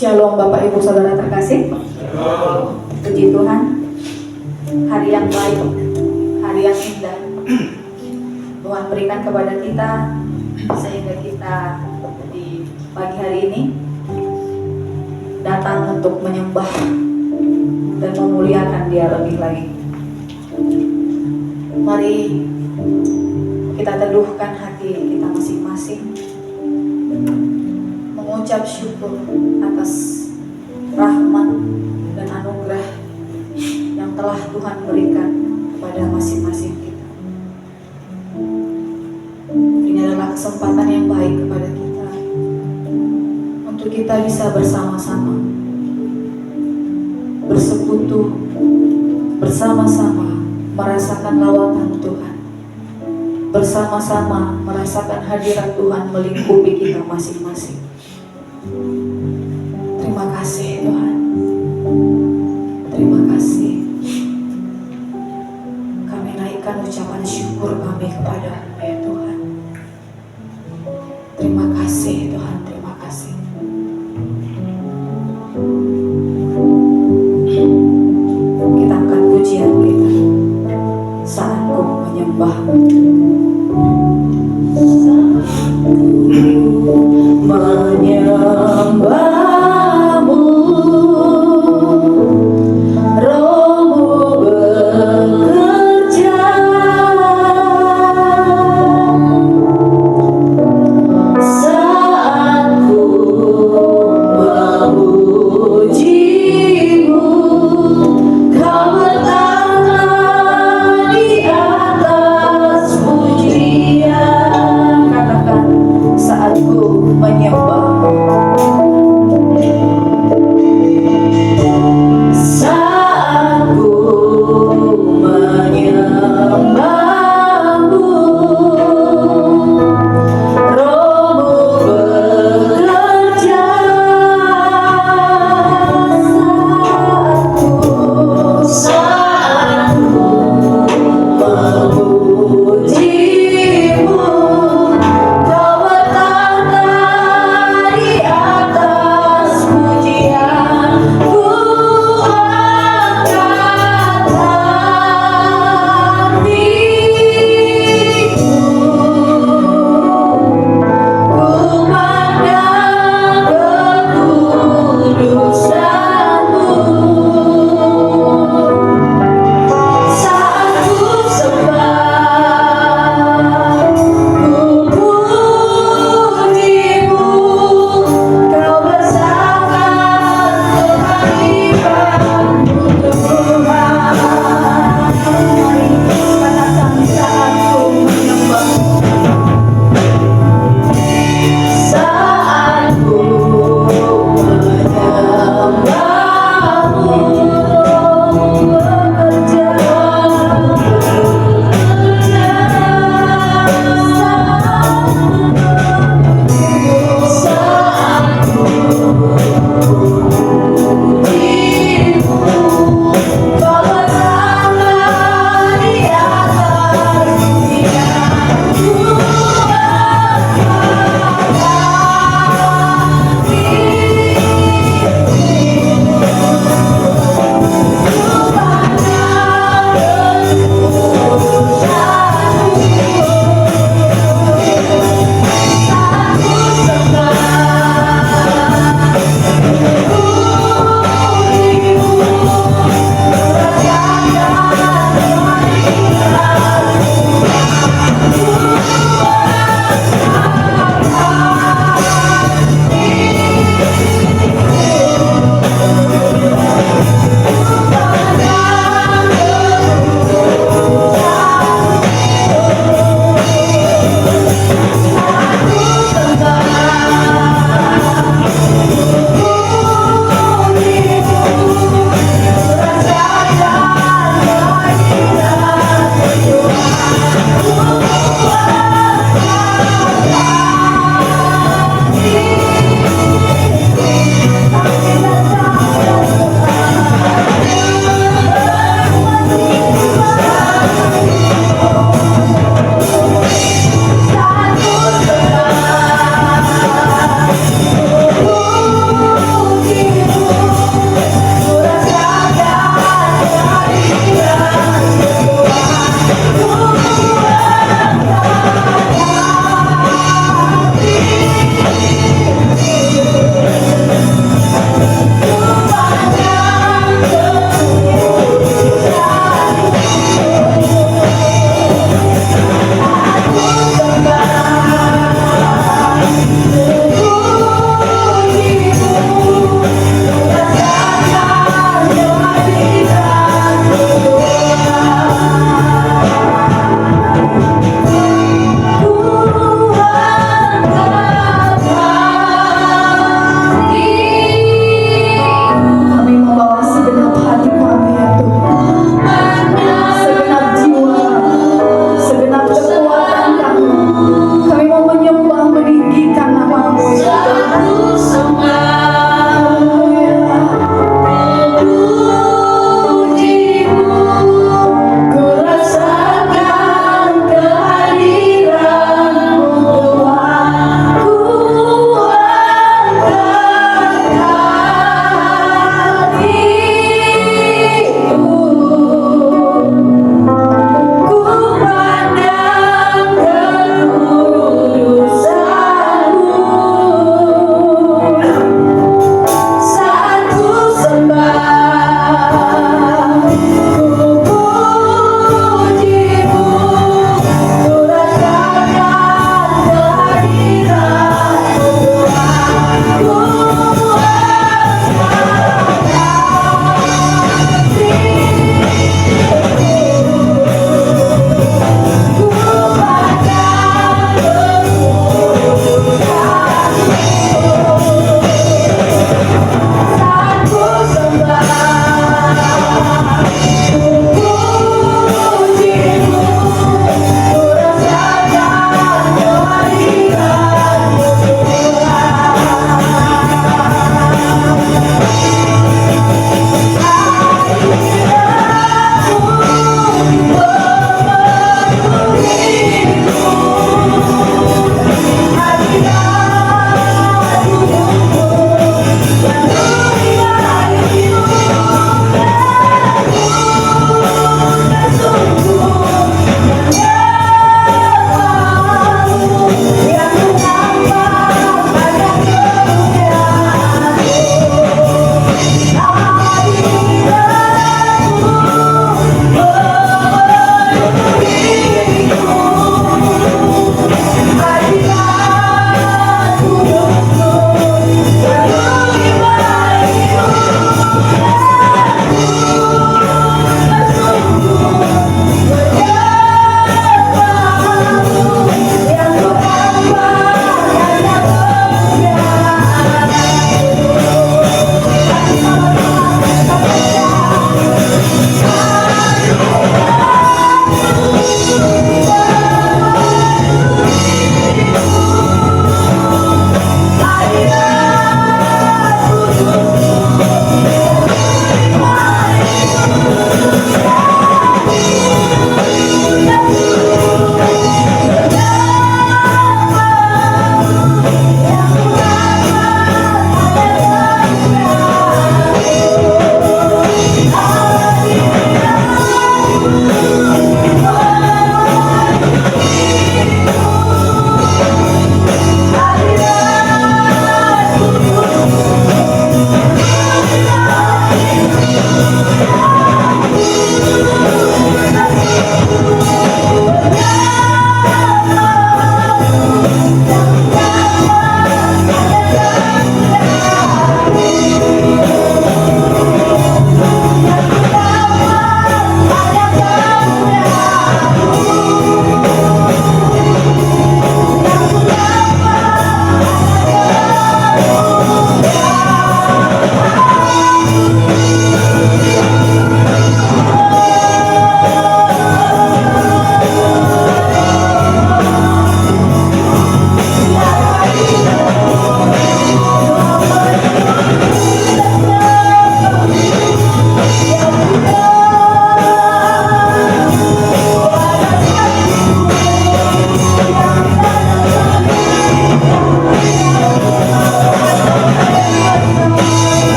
Shalom Bapak Ibu Saudara terkasih. Puji Tuhan. Hari yang baik, hari yang indah Tuhan berikan kepada kita, sehingga kita di pagi hari ini datang untuk menyembah dan memuliakan Dia lebih lagi. Mari kita teduhkan hati kita masing-masing, mengucap syukur atas rahmat dan anugerah yang telah Tuhan berikan kepada masing-masing kita. Ini adalah kesempatan yang baik kepada kita untuk kita bisa bersama-sama bersekutu, bersama-sama merasakan lawatan Tuhan, bersama-sama merasakan hadirat Tuhan melingkupi kita masing-masing. Terima kasih Tuhan. Terima kasih. Kami naikkan ucapan syukur kami kepada-Mu ya Tuhan. Terima kasih Tuhan, terima kasih. Kita angkat pujian kita saat Ku menyembah-Mu. Menyembah-Mu, Roh-Mu bekerja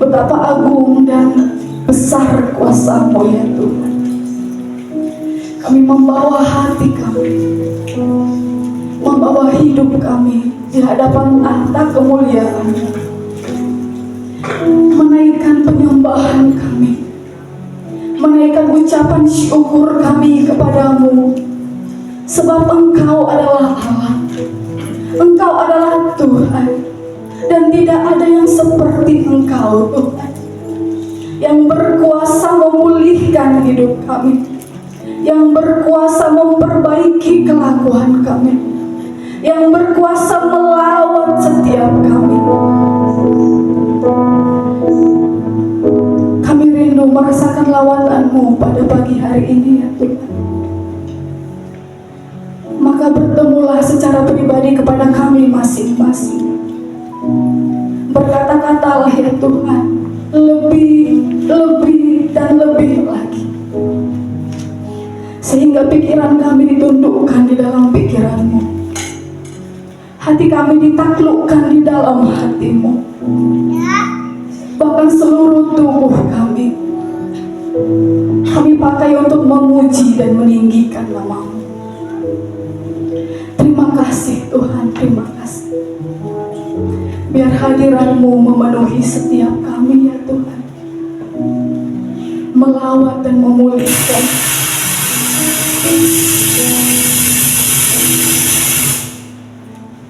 Betapa agung dan besar kuasa-Mu ya Tuhan. Kami membawa hati kami, membawa hidup kami di hadapan tahta kemuliaan-Mu, menaikkan penyembahan kami, menaikkan ucapan syukur kami kepadamu, sebab Engkau adalah Allah, Engkau adalah Tuhan, dan tidak ada yang seperti Engkau Tuhan, yang berkuasa memulihkan hidup kami, yang berkuasa memperbaiki kelakuan kami, yang berkuasa melawan setiap kami. Kami rindu merasakan lawatan-Mu pada pagi hari ini ya Tuhan. Maka bertemulah secara pribadi kepada kami masing-masing. Berkata-katalah ya Tuhan, lebih, dan lebih lagi. Sehingga pikiran kami ditundukkan di dalam pikiran-Mu, hati kami ditaklukkan di dalam hati-Mu, bahkan seluruh tubuh kami pakai untuk memuji dan meninggikan nama-Mu. Terima kasih Tuhan, terima kasih. Biar hadirat-Mu memenuhi setiap kami ya Tuhan, melawat dan memulihkan.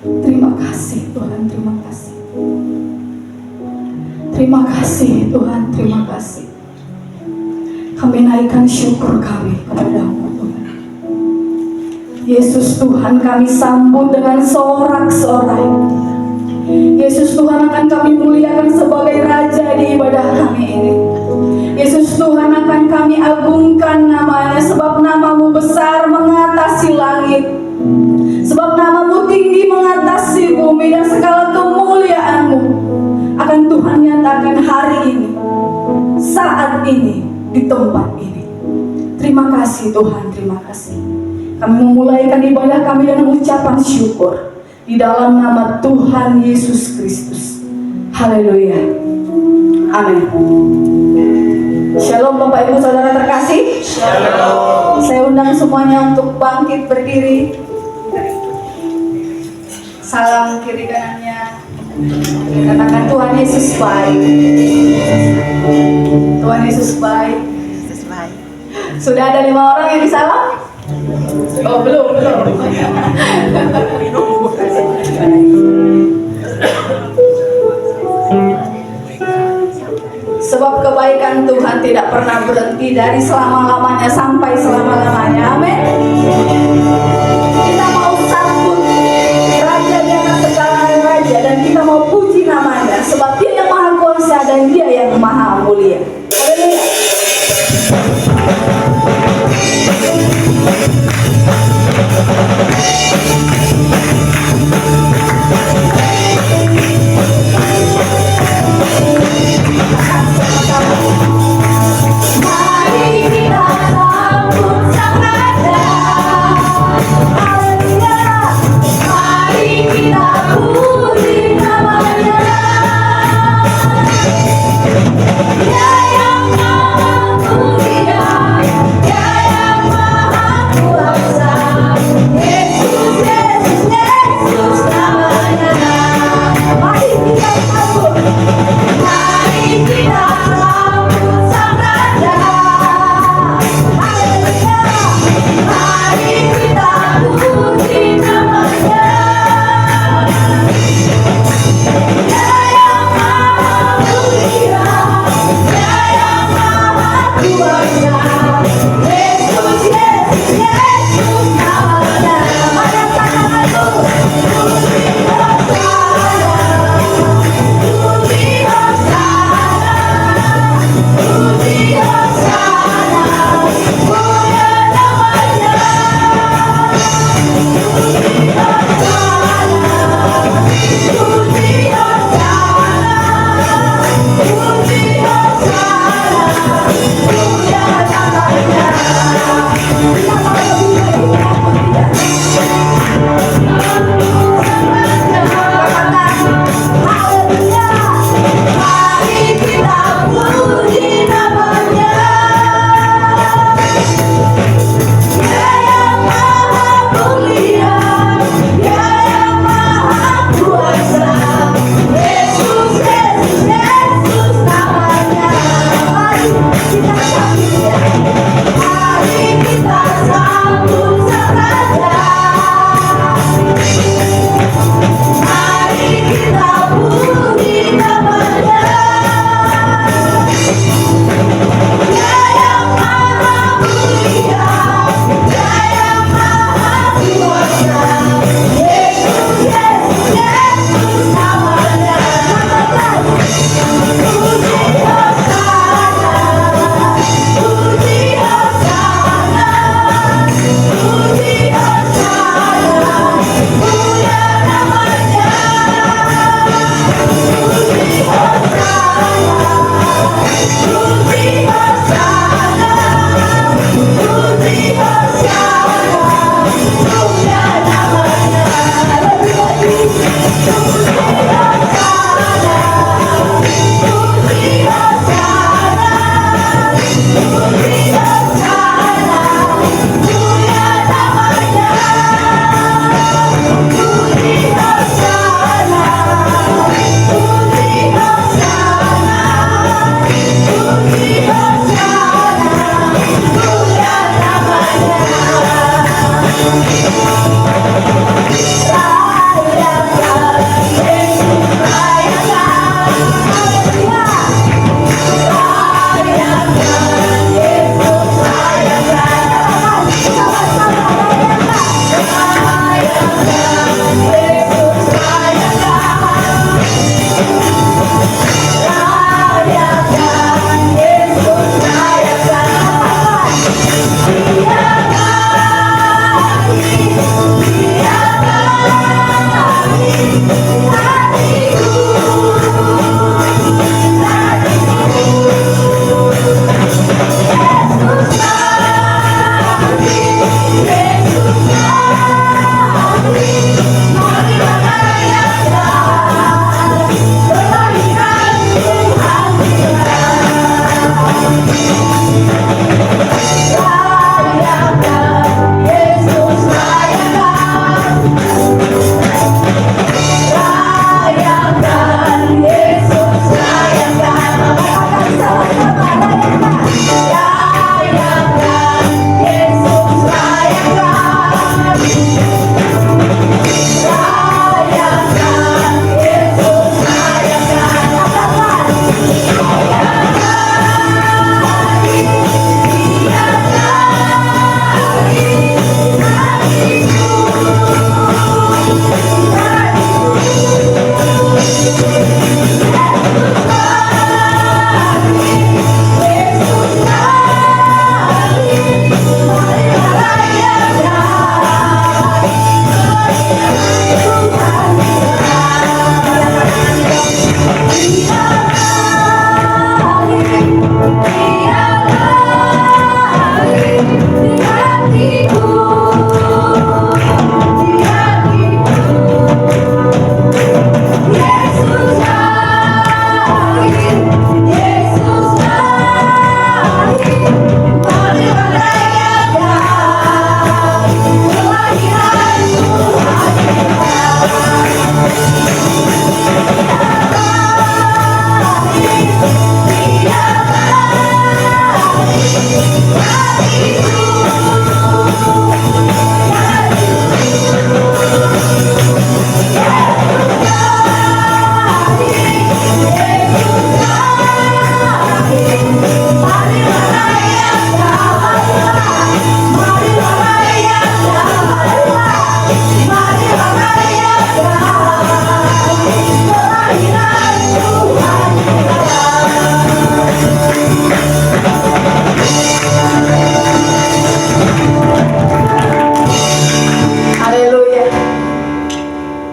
Terima kasih Tuhan, terima kasih. Terima kasih Tuhan, terima kasih. Kami naikkan syukur kami kepada-Mu Tuhan. Yesus Tuhan, kami sambut dengan sorak-sorai. Yesus Tuhan, akan kami muliakan sebagai Raja di ibadah kami ini. Yesus Tuhan, akan kami agungkan nama-Nya, sebab nama-Mu besar mengatasi langit, sebab nama-Mu tinggi mengatasi bumi, dan segala kemuliaan-Mu akan Tuhan nyatakan hari ini, saat ini, di tempat ini. Terima kasih Tuhan, terima kasih. Kami memulaikan ibadah kami dengan ucapan syukur di dalam nama Tuhan Yesus Kristus. Haleluya. Amin. Shalom Bapak Ibu Saudara terkasih. Shalom. Saya undang semuanya untuk bangkit berdiri. Salam kiri kanannya. Katakan Tuhan Yesus baik. Tuhan Yesus baik. Sudah ada 5 orang yang disalam? Oh belum. Sebab kebaikan Tuhan tidak pernah berhenti dari selama-lamanya sampai selama-lamanya. Amin. Kita mau sambut Raja di atas segala raja, dan kita mau puji nama-Nya, sebab Dia yang Maha Kuasa dan Dia yang Maha Mulia. Haleluya. Mari kita sambut Sang Raja. Haleluya. Mari kita puji nama-Nya. Ya, ya.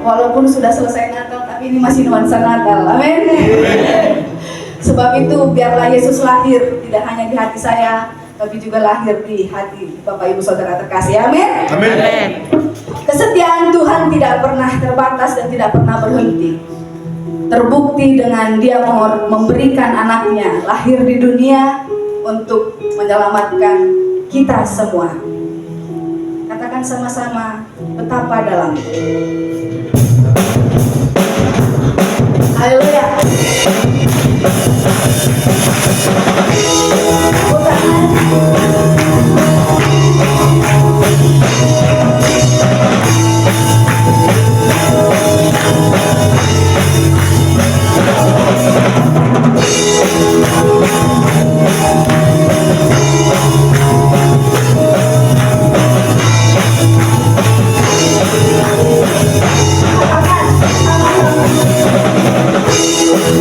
Walaupun sudah selesai Natal, tapi ini masih nuansa Natal. Amin. Sebab itu biarlah Yesus lahir tidak hanya di hati saya, tapi juga lahir di hati Bapak Ibu Saudara terkasih. Amin. Amin. Kesetiaan Tuhan tidak pernah terbatas dan tidak pernah berhenti. Terbukti dengan Dia memberikan anaknya lahir di dunia untuk menyelamatkan kita semua. Katakan sama-sama, betapa dalam. Haleluya.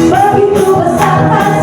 Begitu besar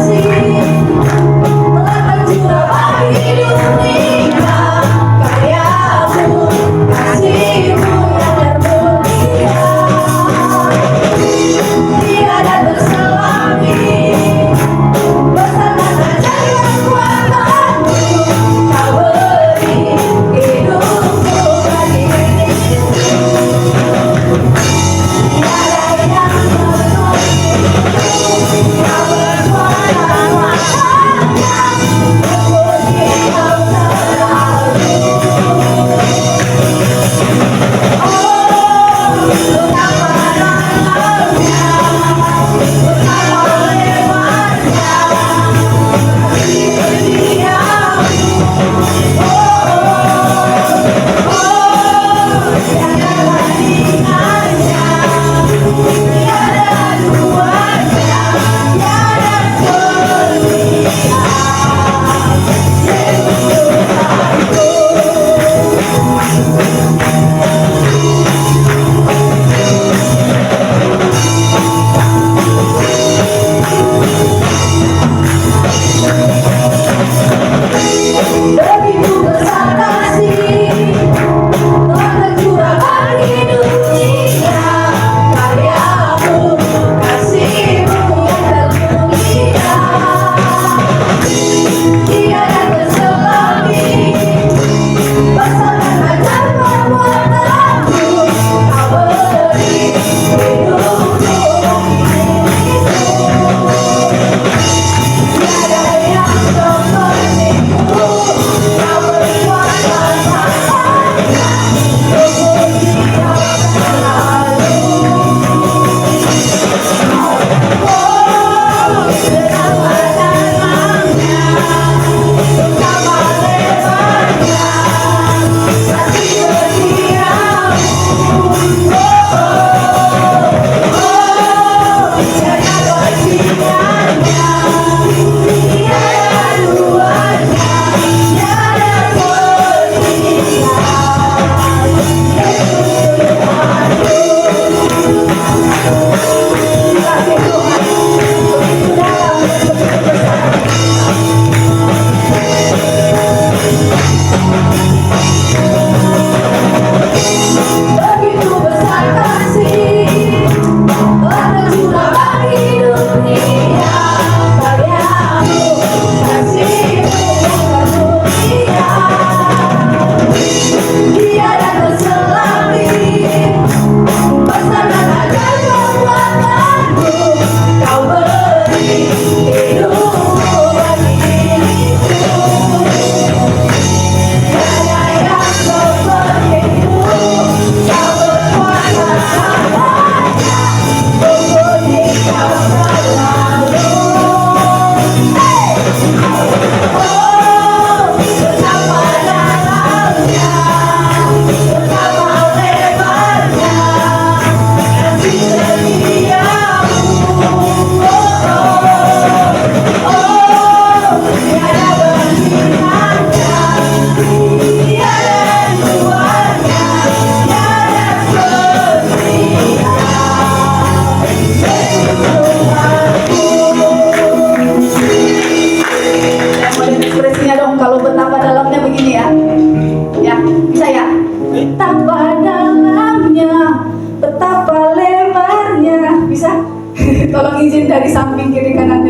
di samping kiri kanan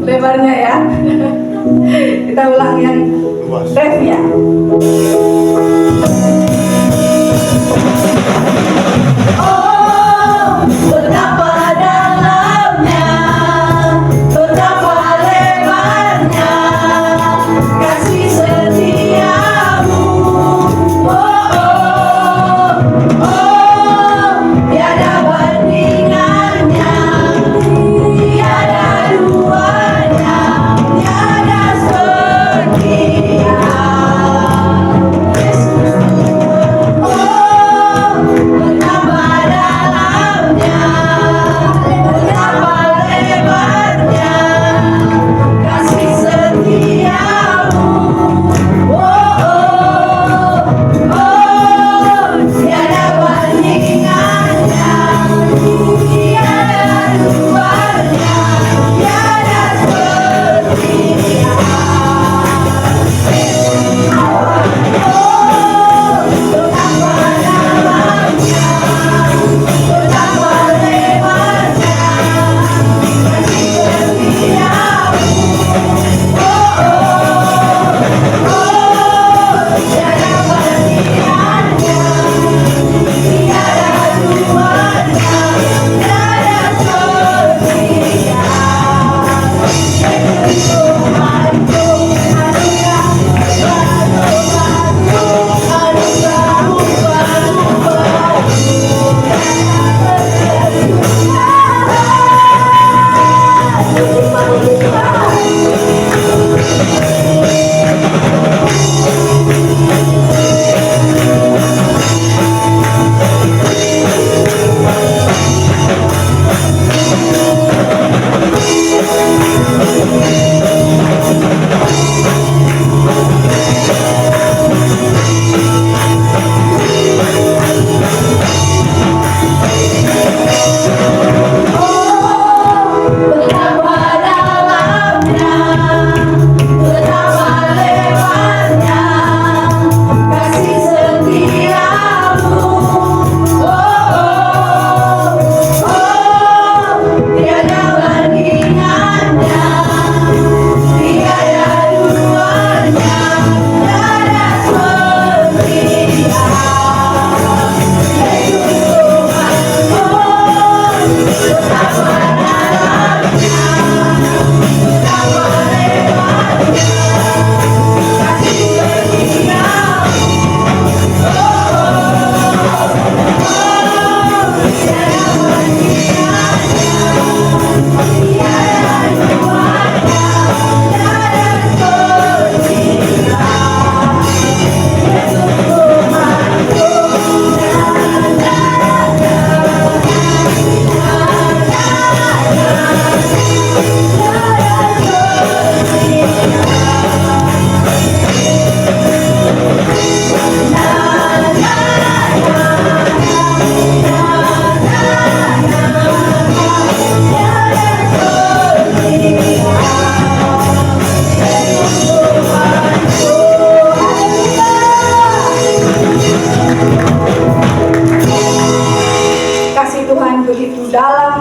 lebarnya ya. Kita ulang yang ref ya. Oh, betapa dalamnya, betapa lebarnya kasih setiamu. Oh, oh, oh, tiada bandingannya, tiada duanya, tiada setia.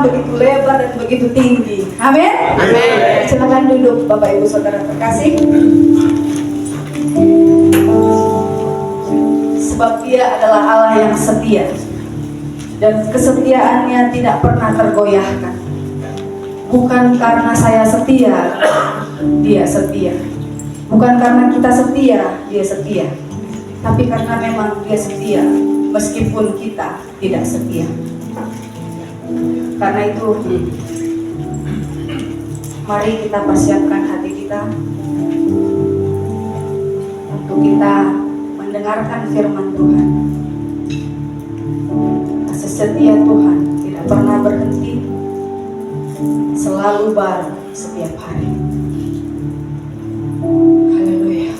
begitu lebar dan begitu tinggi. Amin. Amin. Silakan duduk Bapak Ibu Saudara terkasih. Sebab Dia adalah Allah yang setia dan kesetiaannya tidak pernah tergoyahkan. Bukan karena saya setia, Dia setia. Bukan karena kita setia, Dia setia. Tapi karena memang Dia setia, meskipun kita tidak setia. Karena itu, mari kita persiapkan hati kita untuk kita mendengarkan firman Tuhan. Kasih setia Tuhan tidak pernah berhenti, selalu baru setiap hari. Haleluya.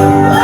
Kau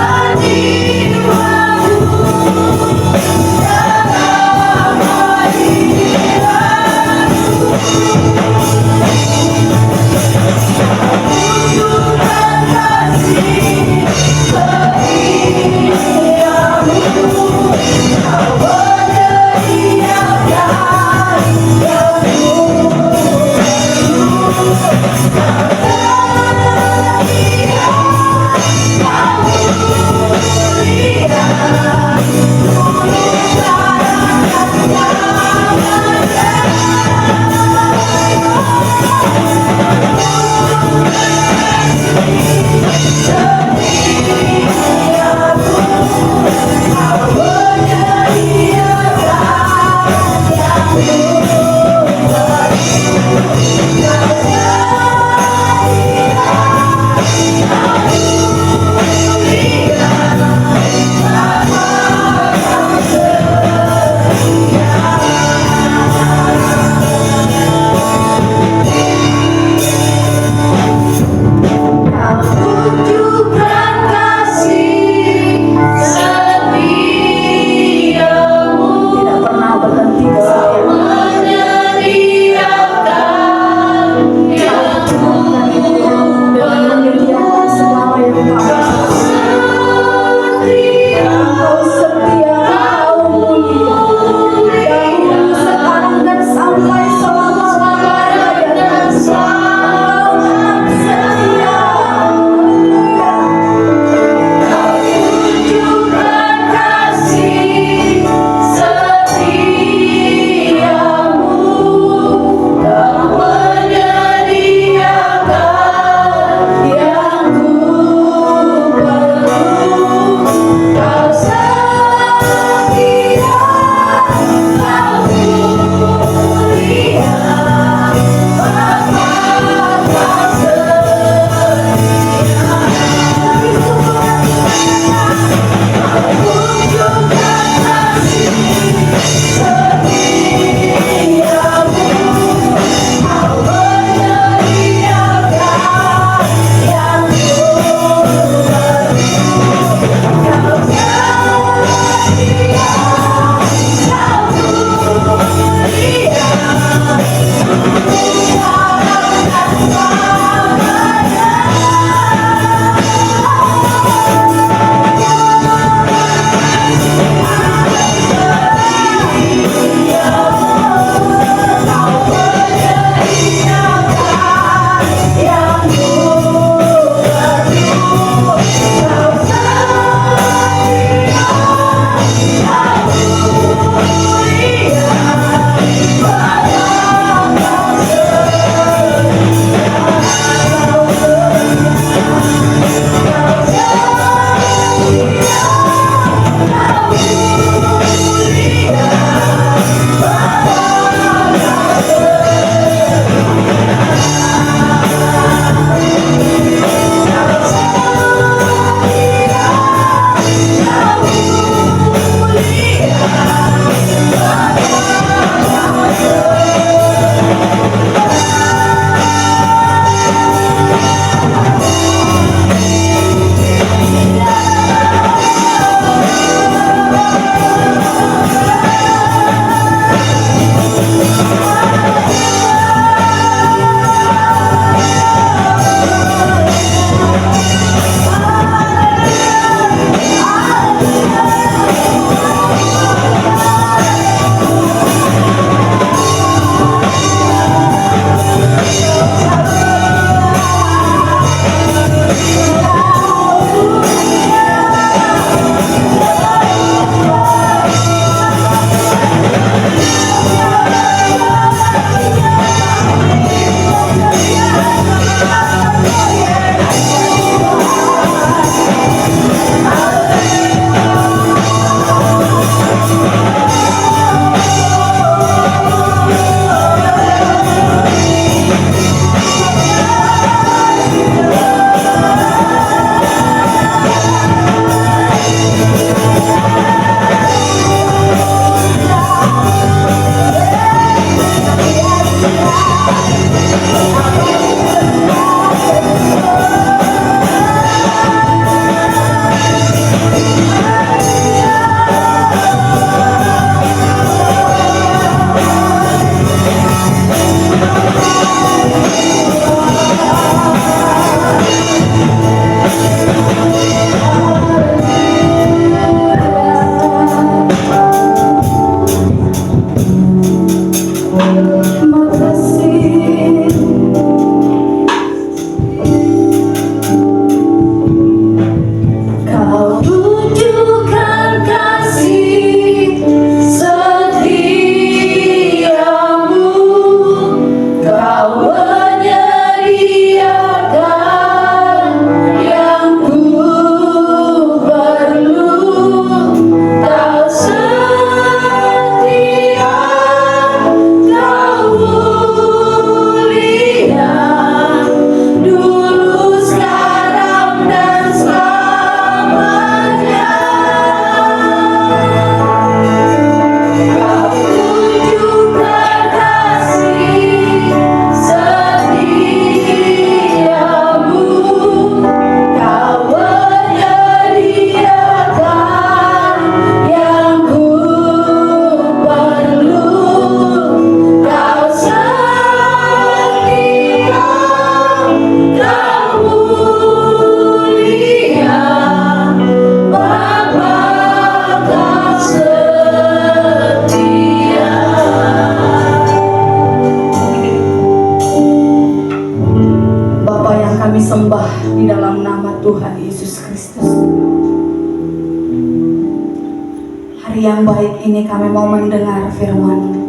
Hari yang baik ini kami mau mendengar firman-Mu.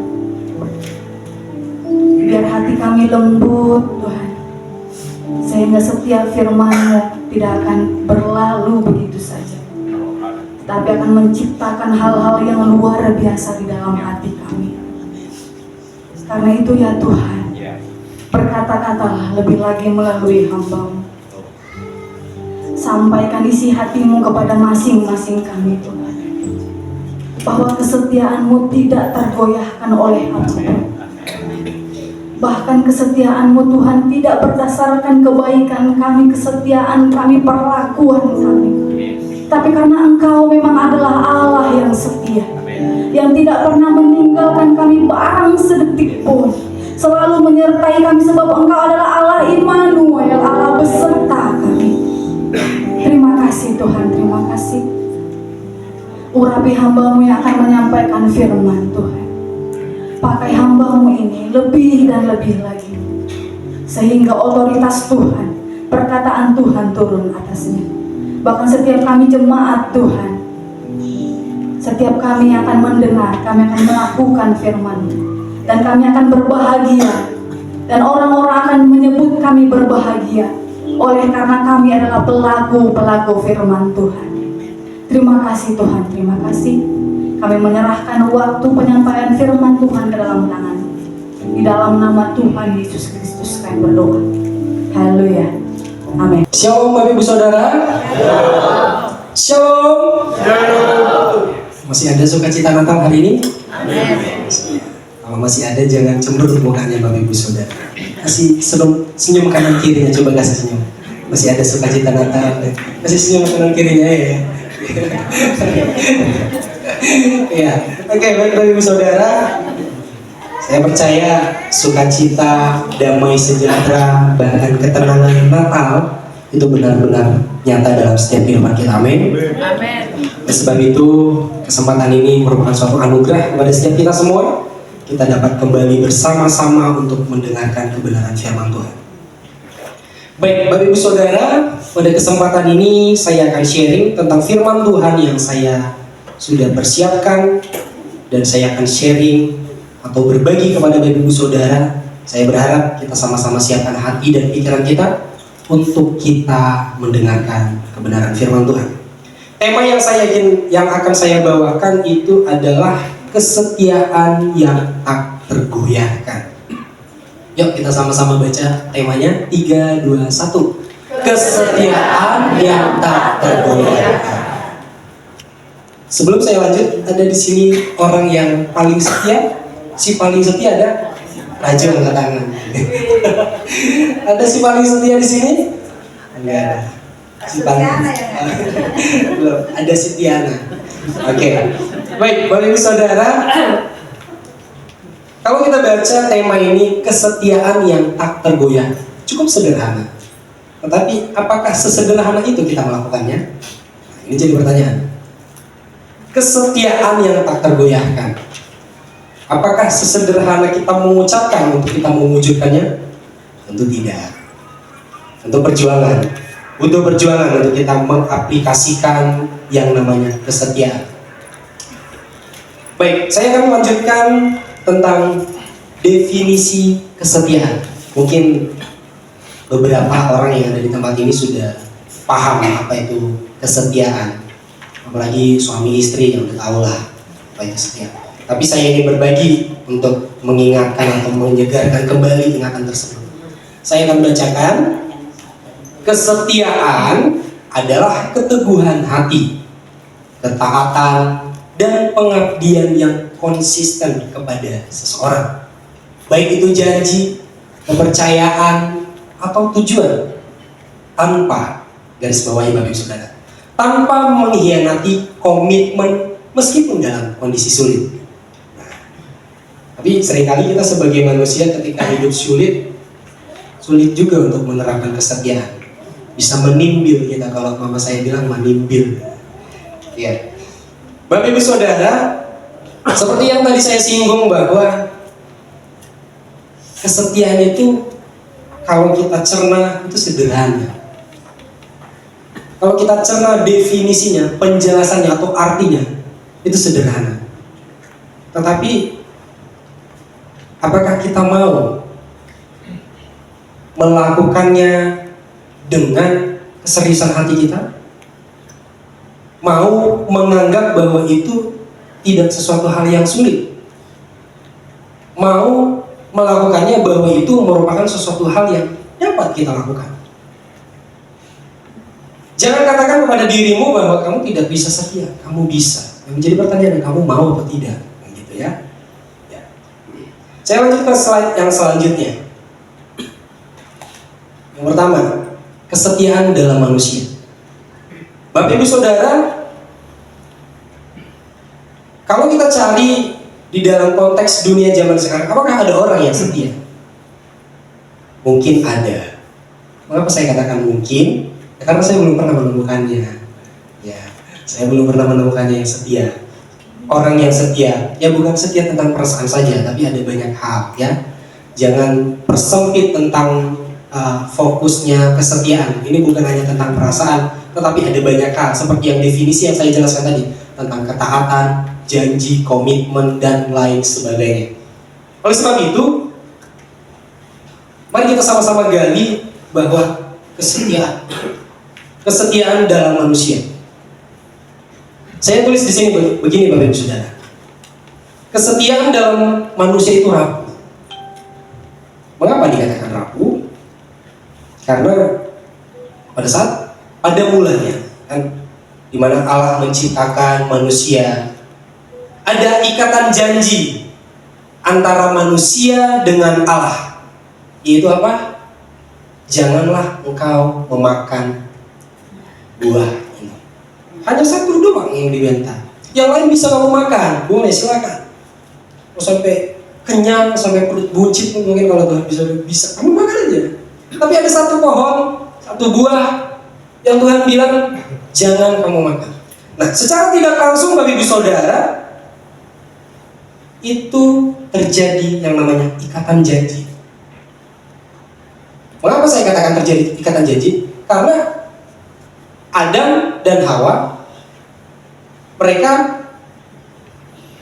Biar hati kami lembut Tuhan, sehingga setiap firman-Mu tidak akan berlalu begitu saja, tapi akan menciptakan hal-hal yang luar biasa di dalam hati kami. Karena itu ya Tuhan, berkata-katalah lebih lagi melalui hamba-Mu. Sampaikan isi hati-Mu kepada masing-masing kami Tuhan, bahwa kesetiaan-Mu tidak tergoyahkan oleh apapun. Bahkan kesetiaan-Mu Tuhan tidak berdasarkan kebaikan kami, kesetiaan kami, perlakuan kami, tapi karena Engkau memang adalah Allah yang setia, yang tidak pernah meninggalkan kami barang sedetik pun, selalu menyertai kami sebab Engkau adalah Allah Immanuel, Allah beserta kami. Terima kasih Tuhan, terima kasih. Urapi hamba-Mu yang akan menyampaikan firman Tuhan. Pakai hamba-Mu ini lebih dan lebih lagi, sehingga otoritas Tuhan, perkataan Tuhan turun atasnya. Bahkan setiap kami jemaat Tuhan, setiap kami akan mendengar, kami akan melakukan firman-Mu, dan kami akan berbahagia, dan orang-orang akan menyebut kami berbahagia, oleh karena kami adalah pelaku-pelaku firman Tuhan. Terima kasih Tuhan, terima kasih. Kami menyerahkan waktu penyampaian firman Tuhan ke dalam tangan-Mu. Di dalam nama Tuhan Yesus Kristus kami berdoa. Haleluya. Amin. Shalom Bapak Ibu Saudara. Shalom. Masih ada sukacita Natal hari ini? Amin. Kalau masih ada jangan cemberut mukanya Bapak Ibu Saudara. Kasih senyum kanan kirinya, coba kasih senyum. Masih ada sukacita Natal. Kasih senyum kanan kirinya ya. Ya, oke, Bapak Ibu Saudara, saya percaya sukacita, damai sejahtera, bahkan ketenangan Natal itu benar-benar nyata dalam setiap kehidupan kita. Amin. Amin. Oleh sebab itu, kesempatan ini merupakan suatu anugerah kepada setiap kita semua. Kita dapat kembali bersama-sama untuk mendengarkan kebenaran firman Tuhan. Baik, Bapak Ibu Saudara, pada kesempatan ini saya akan sharing tentang firman Tuhan yang saya sudah persiapkan, dan saya akan sharing atau berbagi kepada Bapak Ibu Saudara. Saya berharap kita sama-sama siapkan hati dan pikiran kita untuk kita mendengarkan kebenaran firman Tuhan. Tema yang akan saya bawakan itu adalah kesetiaan yang tak tergoyahkan. Yuk kita sama-sama baca temanya. 3, 2, 1. Kesetiaan yang tak tergoyahkan. Sebelum saya lanjut, ada di sini orang yang paling setia. Si paling setia ada? Raja angkat tangan. Ada si paling setia di sini? Enggak ada. Si paling belum. Ada si Tiana. Oke. Baik, Bapak Ibu Saudara. Kalau kita baca tema ini, kesetiaan yang tak tergoyah, cukup sederhana. Tetapi apakah sesederhana itu kita melakukannya? Ini jadi pertanyaan. Kesetiaan yang tak tergoyahkan, apakah sesederhana kita mengucapkan untuk kita mewujudkannya? Tentu tidak. Untuk perjuangan, butuh perjuangan untuk kita mengaplikasikan yang namanya kesetiaan. Baik, saya akan melanjutkan tentang definisi kesetiaan. Mungkin beberapa orang yang ada di tempat ini sudah paham apa itu kesetiaan. Apalagi suami istri yang udah tahu lah apa itu setia. Tapi saya ingin berbagi untuk mengingatkan atau menyegarkan kembali ingatan tersebut. Saya akan bacakan. Kesetiaan adalah keteguhan hati, ketaatan, dan pengabdian yang konsisten kepada seseorang, baik itu janji, kepercayaan, atau tujuan, tanpa garis bawahi Bapak Ibu Saudara, tanpa mengkhianati komitmen meskipun dalam kondisi sulit. Tapi seringkali kita sebagai manusia ketika hidup sulit juga untuk menerapkan kesetiaan. Bisa menimbil kita, kalau mama saya bilang menimbil. Ya, Bapak Ibu Saudara, seperti yang tadi saya singgung bahwa kesetiaan itu kalau kita cerna itu sederhana. Kalau kita cerna definisinya, penjelasannya atau artinya, itu sederhana. Tetapi apakah kita mau melakukannya dengan keseriusan hati kita? Mau menganggap bahwa itu tidak sesuatu hal yang sulit? Mau melakukannya bahwa itu merupakan sesuatu hal yang dapat kita lakukan? Jangan katakan kepada dirimu bahwa kamu tidak bisa setia. Kamu bisa. Yang menjadi pertanyaan, kamu mau atau tidak? Gitu ya. Saya lanjut ke slide yang selanjutnya. Yang pertama, kesetiaan dalam manusia. Bapak Ibu Saudara, kalau kita cari di dalam konteks dunia zaman sekarang, apakah ada orang yang setia? Mungkin ada. Mengapa saya katakan mungkin? Ya, karena saya belum pernah menemukannya. Ya, saya belum pernah menemukannya yang setia. Orang yang setia, ya bukan setia tentang perasaan saja, tapi ada banyak hal ya. Jangan persempit tentang fokusnya kesetiaan. Ini bukan hanya tentang perasaan, tetapi ada banyak hal seperti yang definisi yang saya jelaskan tadi tentang ketaatan, janji, komitmen dan lain sebagainya. Oleh sebab itu, mari kita sama-sama gali bahwa kesetiaan dalam manusia. Saya tulis di sini begini Bapak Ibu Saudara. Kesetiaan dalam manusia itu rapuh. Mengapa dikatakan rapuh? Karena pada mulanya kan, di mana Allah menciptakan manusia, ada ikatan janji antara manusia dengan Allah. Yaitu apa? Janganlah engkau memakan buah ini. Hanya satu doang yang diminta. Yang lain bisa kamu makan, boleh silakan. Mau sampai kenyang, sampai perut buncit mungkin kalau Tuhan bisa kamu makan aja. Tapi ada satu pohon, satu buah yang Tuhan bilang jangan kamu makan. Nah, secara tidak langsung Bapak Ibu Saudara, itu terjadi yang namanya ikatan janji. Mengapa saya katakan terjadi ikatan janji? Karena Adam dan Hawa, mereka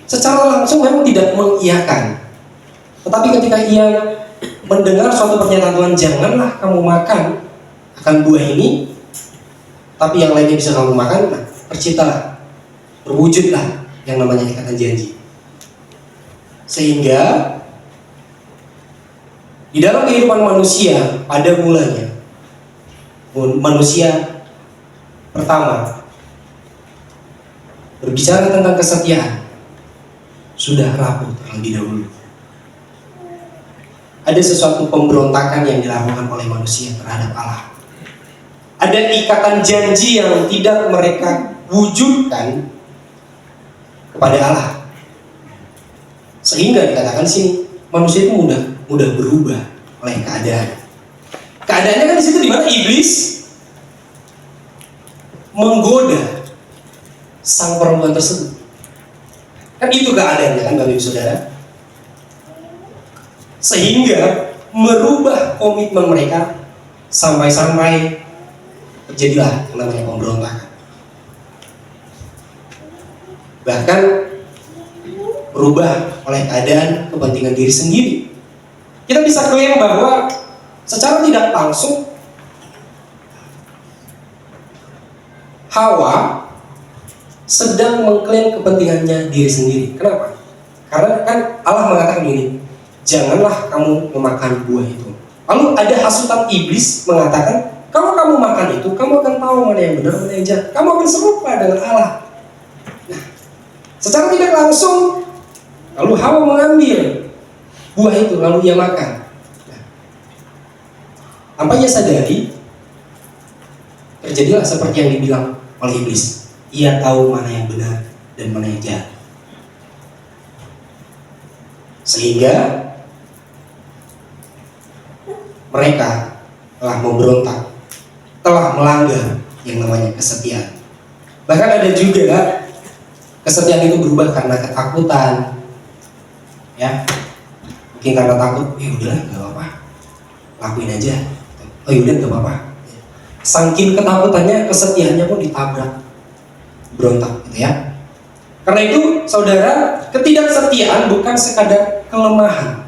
secara langsung memang tidak mengiyakan. Tetapi ketika ia mendengar suatu pernyataan Tuhan, janganlah kamu makan akan buah ini, tapi yang lainnya bisa kamu makan, nah, terciptalah, berwujudlah yang namanya ikatan janji. Sehingga di dalam kehidupan manusia pada mulanya, manusia pertama berbicara tentang kesetiaan sudah rapuh terlebih dahulu. Ada sesuatu pemberontakan yang dilakukan oleh manusia terhadap Allah. Ada ikatan janji yang tidak mereka wujudkan kepada Allah. Sehingga dikatakan sini manusia itu mudah berubah oleh keadaan. Keadaannya kan di situ di mana iblis menggoda sang perempuan tersebut. Kan itu keadaannya kan Bapak Ibu Saudara. Sehingga merubah komitmen mereka sampai-sampai terjadilah yang namanya pemberontakan. Bahkan berubah oleh keadaan kepentingan diri sendiri. Kita bisa klaim bahwa secara tidak langsung Hawa sedang mengklaim kepentingannya diri sendiri. Kenapa? Karena kan Allah mengatakan begini, janganlah kamu memakan buah itu. Lalu ada hasutan iblis mengatakan, kalau kamu makan itu, kamu akan tahu mana yang benar, mana yang jahat. Kamu akan serupa dengan Allah. Nah, secara tidak langsung, lalu Hawa mengambil buah itu, lalu ia makan. Nah, tanpa ia sadari, terjadilah seperti yang dibilang oleh iblis. Ia tahu mana yang benar dan mana yang jahat. Sehingga mereka telah memberontak, telah melanggar yang namanya kesetiaan. Bahkan ada juga kesetiaan itu berubah karena ketakutan, ya. Mungkin karena takut, ya udahlah nggak apa-apa, lakuin aja. Oh yaudah nggak apa-apa. Saking ketakutannya, kesetiaannya pun ditabrak, berontak, gitu ya. Karena itu, saudara, ketidaksetiaan bukan sekadar kelemahan,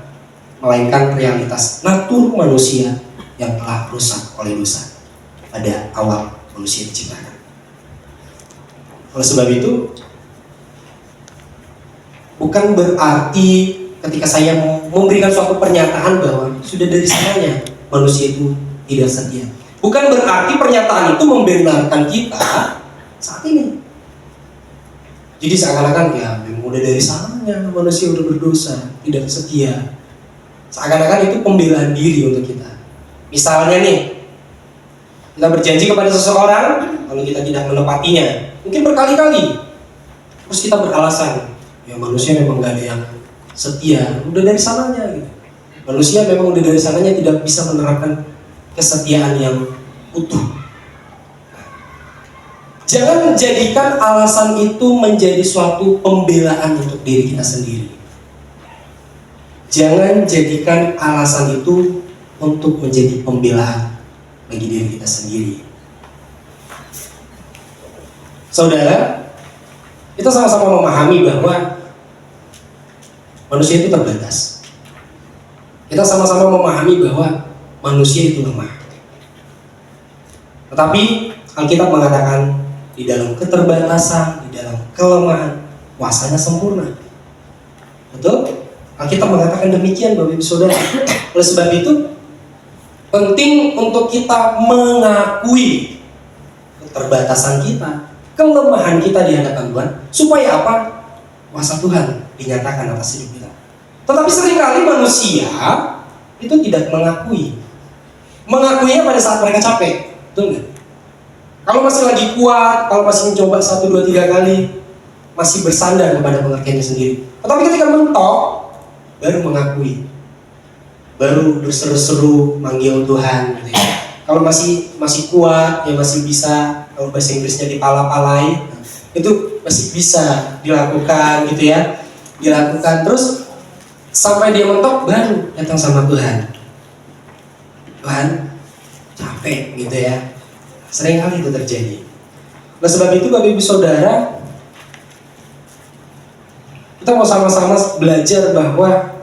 melainkan realitas natur manusia yang telah rusak oleh dosa pada awal manusia diciptakan. Oleh sebab itu, bukan berarti ketika saya memberikan suatu pernyataan bahwa sudah dari sananya manusia itu tidak setia. Bukan berarti pernyataan itu membenarkan kita saat ini. Jadi seakan-akan ya memang udah dari sananya manusia udah berdosa, tidak setia. Seakan-akan itu pembelaan diri untuk kita. Misalnya nih, kita berjanji kepada seseorang, lalu kita tidak menepatinya, mungkin berkali-kali. Terus kita beralasan, ya manusia memang gak ada yang setia, udah dari sananya gitu. Manusia memang udah dari sananya tidak bisa menerapkan kesetiaan yang utuh. Jangan jadikan alasan itu menjadi suatu pembelaan untuk diri kita sendiri. Jangan jadikan alasan itu untuk menjadi pembelaan bagi diri kita sendiri. Saudara, kita sama-sama memahami bahwa manusia itu terbatas. Kita sama-sama memahami bahwa manusia itu lemah. Tetapi Alkitab mengatakan di dalam keterbatasan, di dalam kelemahan, kuasanya sempurna. Betul? Alkitab mengatakan demikian Bapak Ibu Saudara. Oleh sebab itu, penting untuk kita mengakui keterbatasan kita, kelemahan kita di hadapan Tuhan, supaya apa? Kuasa Tuhan dinyatakan atas hidup kita. Tetapi seringkali manusia itu tidak mengakui. Mengakuinya pada saat mereka capek, betul nggak? Kalau masih lagi kuat, kalau masih mencoba 1, 2, 3 kali, masih bersandar kepada pengertiannya sendiri. Tetapi ketika mentok, baru mengakui, baru berseru-seru manggil Tuhan. Gitu ya. Kalau masih kuat, ya masih bisa. Kalau bahasa Inggrisnya dipala-palai, itu masih bisa dilakukan, gitu ya. Dilakukan terus sampai dia mentok, baru datang sama Tuhan. Tuhan, capek, gitu ya. Seringkali itu terjadi. Oleh sebab itu Bapak Ibu Saudara, kita mau sama-sama belajar bahwa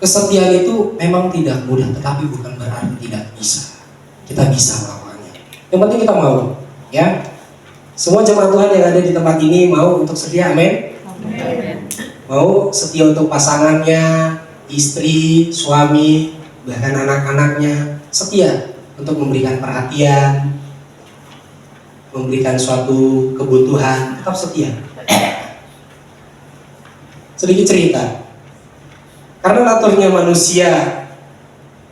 kesetiaan itu memang tidak mudah, tetapi bukan berarti tidak bisa. Kita bisa melakukannya. Yang penting kita mau, ya. Semua jemaat Tuhan yang ada di tempat ini mau untuk setia, amin. Mau setia untuk pasangannya, istri, suami, bahkan anak-anaknya, setia untuk memberikan perhatian, memberikan suatu kebutuhan, tetap setia. Sedikit cerita, karena naturnya manusia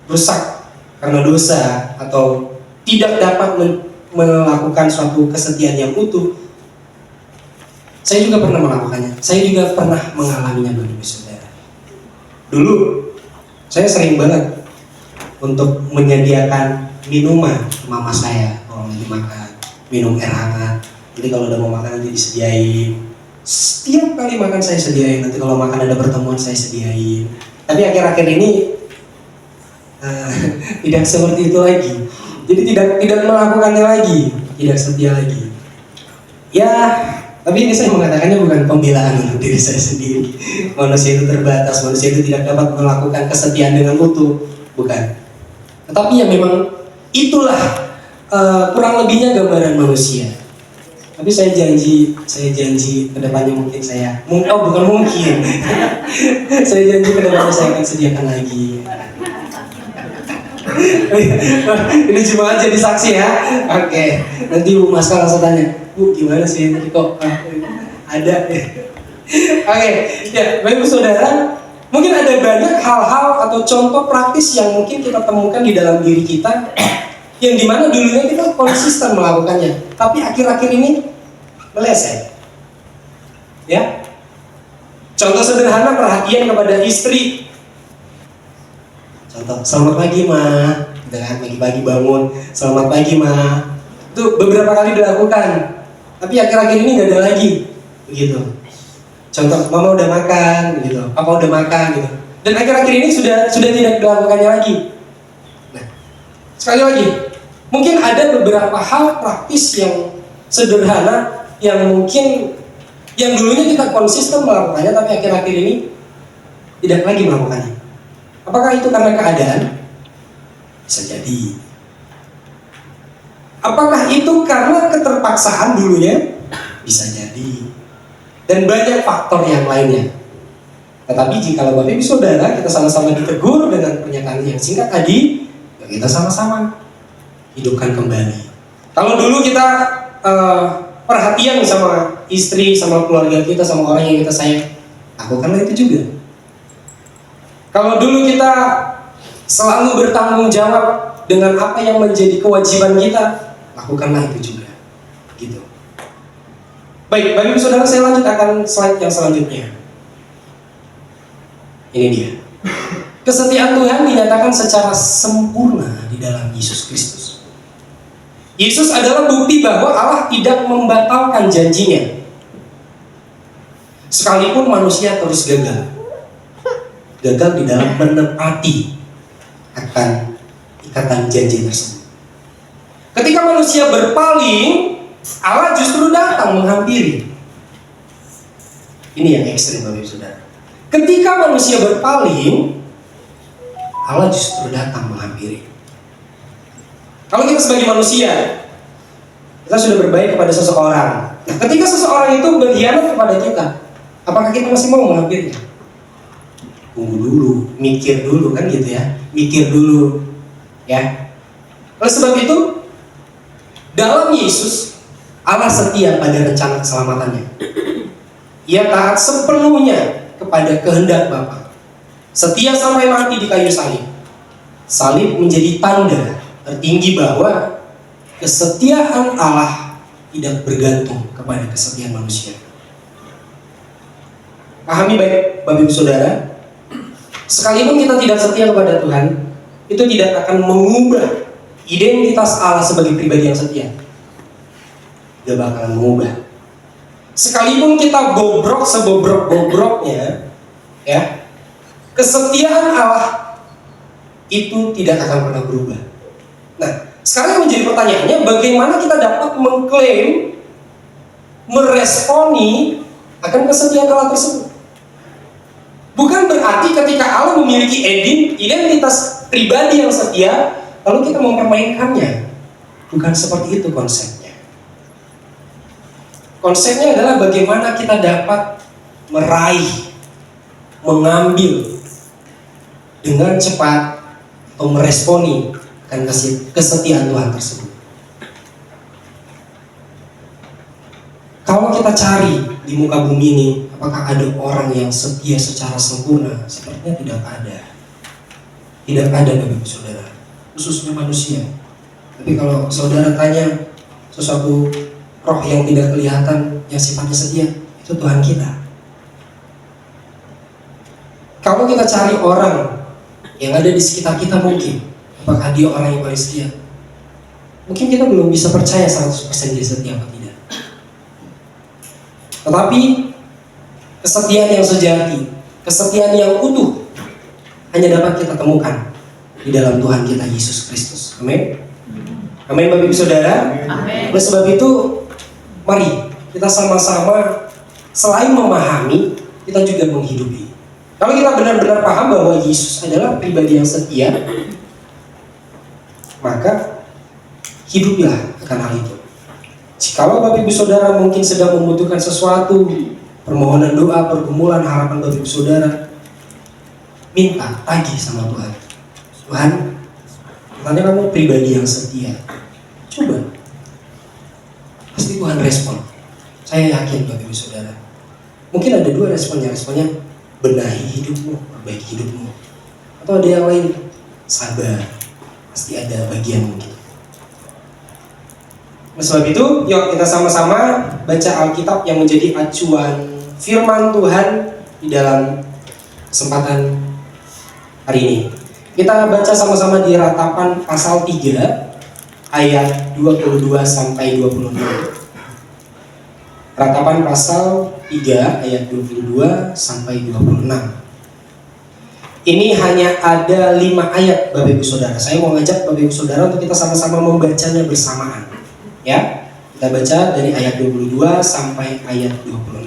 rusak karena dosa atau tidak dapat melakukan suatu kesetiaan yang utuh. Saya juga pernah melakukannya, saya juga pernah mengalaminya Bapak Ibu Saudara. Dulu saya sering banget untuk menyediakan minuman ke mama saya kalau lagi makan, minum air hangat. Jadi kalau udah mau makan nanti disediain. Setiap kali makan saya sediain. Nanti kalau makan ada pertemuan saya sediain. Tapi akhir-akhir ini tidak seperti itu lagi. Jadi tidak melakukannya lagi, tidak setia lagi. Ya, tapi ini saya mengatakannya bukan pembelaan untuk diri saya sendiri. Manusia itu terbatas, manusia itu tidak dapat melakukan kesetiaan dengan utuh, bukan. Tetapi ya memang itulah kurang lebihnya gambaran manusia. Tapi saya janji kedepannya mungkin saya, bukan mungkin, saya janji kedepannya saya akan sediakan lagi. Ini cuma jadi saksi ya. Oke, nanti Bu Maska langsung tanya, Bu gimana sih tadi kok ada? Oke, ya Bapak Ibu Saudara. Mungkin ada banyak hal-hal atau contoh praktis yang mungkin kita temukan di dalam diri kita, yang dimana dulunya kita konsisten melakukannya, tapi akhir-akhir ini meleset. Ya, contoh sederhana perhatian kepada istri. Contoh, selamat pagi Ma, gitu kan, pagi-pagi bangun, selamat pagi Ma. Itu beberapa kali dilakukan, tapi akhir-akhir ini nggak ada lagi, begitu. Contoh, mama udah makan, gitu, papa udah makan, gitu. Dan akhir-akhir ini sudah tidak dilakukannya lagi. Nah, sekali lagi, mungkin ada beberapa hal praktis yang sederhana yang mungkin yang dulunya kita konsisten melakukannya tapi akhir-akhir ini tidak lagi melakukannya. Apakah itu karena keadaan? Bisa jadi. Apakah itu karena keterpaksaan dulunya? Bisa jadi. Dan banyak faktor yang lainnya. Tetapi jika Bapak Ibu Saudara kita sama-sama ditegur dengan pernyataan yang singkat tadi, ya kita sama-sama hidupkan kembali. Kalau dulu kita perhatian sama istri, sama keluarga kita, sama orang yang kita sayang, lakukanlah itu juga. Kalau dulu kita selalu bertanggung jawab dengan apa yang menjadi kewajiban kita, lakukanlah itu juga. Gitu. Baik, Bapak Ibu Saudara, saya lanjut akan slide yang selanjutnya. Ini dia. Kesetiaan Tuhan dinyatakan secara sempurna di dalam Yesus Kristus. Yesus adalah bukti bahwa Allah tidak membatalkan janjinya. Sekalipun manusia terus gagal di dalam menepati akan ikatan janji tersebut. Ketika manusia berpaling, Allah justru datang menghampiri. Ini yang ekstrim, Bapak Ibu Saudara. Ketika manusia berpaling, Allah justru datang menghampiri. Kalau kita sebagai manusia, kita sudah berbaik kepada seseorang. Nah, ketika seseorang itu berkhianat kepada kita, apakah kita masih mau menghampirinya? Tunggu dulu, mikir dulu, kan gitu ya. Mikir dulu, ya. Oleh sebab itu, dalam Yesus, Allah setia pada rencana keselamatannya. Ia taat sepenuhnya kepada kehendak Bapa. Setia sampai mati di kayu salib. Salib menjadi tanda tertinggi bahwa kesetiaan Allah tidak bergantung kepada kesetiaan manusia. Pahami baik, Bapak Ibu Saudara, sekalipun kita tidak setia kepada Tuhan, itu tidak akan mengubah identitas Allah sebagai pribadi yang setia. Tidak bakalan mengubah. Sekalipun kita bobrok sebobrok-bobroknya, ya, kesetiaan Allah itu tidak akan pernah berubah. Nah, sekarang yang menjadi pertanyaannya, bagaimana kita dapat mengklaim, meresponi akan kesetiaan Allah tersebut? Bukan berarti ketika Allah memiliki identitas pribadi yang setia, lalu kita mempermainkannya. Bukan seperti itu konsepnya. Konsepnya adalah bagaimana kita dapat meraih, mengambil dengan cepat atau meresponi akan kesetiaan Tuhan tersebut. Kalau kita cari di muka bumi ini, apakah ada orang yang setia secara sempurna? Sepertinya tidak ada. Tidak ada, Bapak Ibu Saudara, khususnya manusia. Tapi kalau saudara tanya sesuatu roh yang tidak kelihatan yang sifatnya setia, itu Tuhan kita. Kalau kita cari orang yang ada di sekitar kita, mungkin apakah dia orang yang paling setia? Mungkin kita belum bisa percaya 100% dia setia atau tidak. Tetapi kesetiaan yang sejati, kesetiaan yang utuh hanya dapat kita temukan di dalam Tuhan kita Yesus Kristus. Amin. Amin, Bapak Ibu Saudara. Amin. Oleh sebab itu, mari kita sama-sama selain memahami, kita juga menghidupi. Kalau kita benar-benar paham bahwa Yesus adalah pribadi yang setia, maka hiduplah akan hal itu. Jikalau Bapak Ibu Saudara mungkin sedang membutuhkan sesuatu, permohonan doa, pergumulan, harapan Bapak Ibu Saudara, minta, tagih sama Tuhan. Tuhan, katanya kamu pribadi yang setia. Coba. Pasti Tuhan respon. Saya yakin Bapak Ibu Saudara. Mungkin ada dua responnya. Responnya benahi hidupmu, perbaiki hidupmu. Atau ada yang lain, sabar. Pasti ada bagian mungkin. Oleh sebab itu, yuk kita sama-sama baca Alkitab yang menjadi acuan firman Tuhan di dalam kesempatan hari ini. Kita baca sama-sama di Ratapan pasal 3 ayat 22 sampai 22. Ratapan pasal 3 ayat 22 sampai 26. Ini hanya ada 5 ayat Bapak Ibu Saudara. Saya mau ngajak Bapak Ibu Saudara untuk kita sama-sama membacanya bersamaan. Ya, Kita baca dari ayat 22 sampai ayat 26.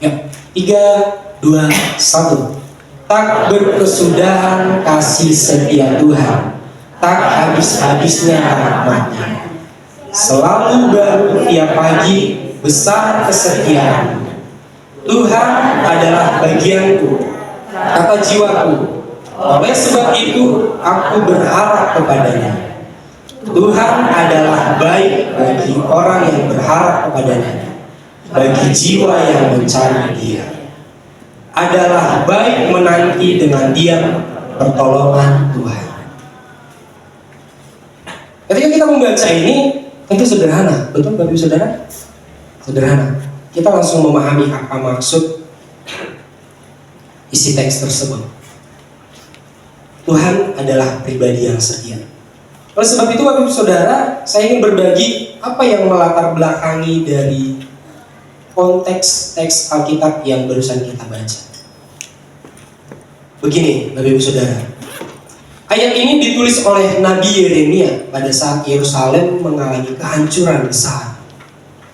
Ya, 3, 2, 1. Tak berkesudahan kasih setia Tuhan, tak habis-habisnya rahmat-Nya. Selalu baru tiap pagi, besar kesetiaan. Tuhan adalah bagianku, kata jiwaku. Oleh sebab itu aku berharap kepadanya. Tuhan adalah baik bagi orang yang berharap kepadanya, bagi jiwa yang mencari Dia. Adalah baik menanti dengan diam pertolongan Tuhan. Ketika kita membaca ini, tentu sederhana, betul Bapak Ibu Saudara? Sederhana. Kita langsung memahami apa maksud isi teks tersebut. Tuhan adalah pribadi yang setia. Oleh sebab itu Bapak Ibu Saudara, saya ingin berbagi apa yang melatar belakangi dari konteks teks Alkitab yang barusan kita baca. Begini Bapak Ibu Saudara, ayat ini ditulis oleh Nabi Yeremia pada saat Yerusalem mengalami kehancuran besar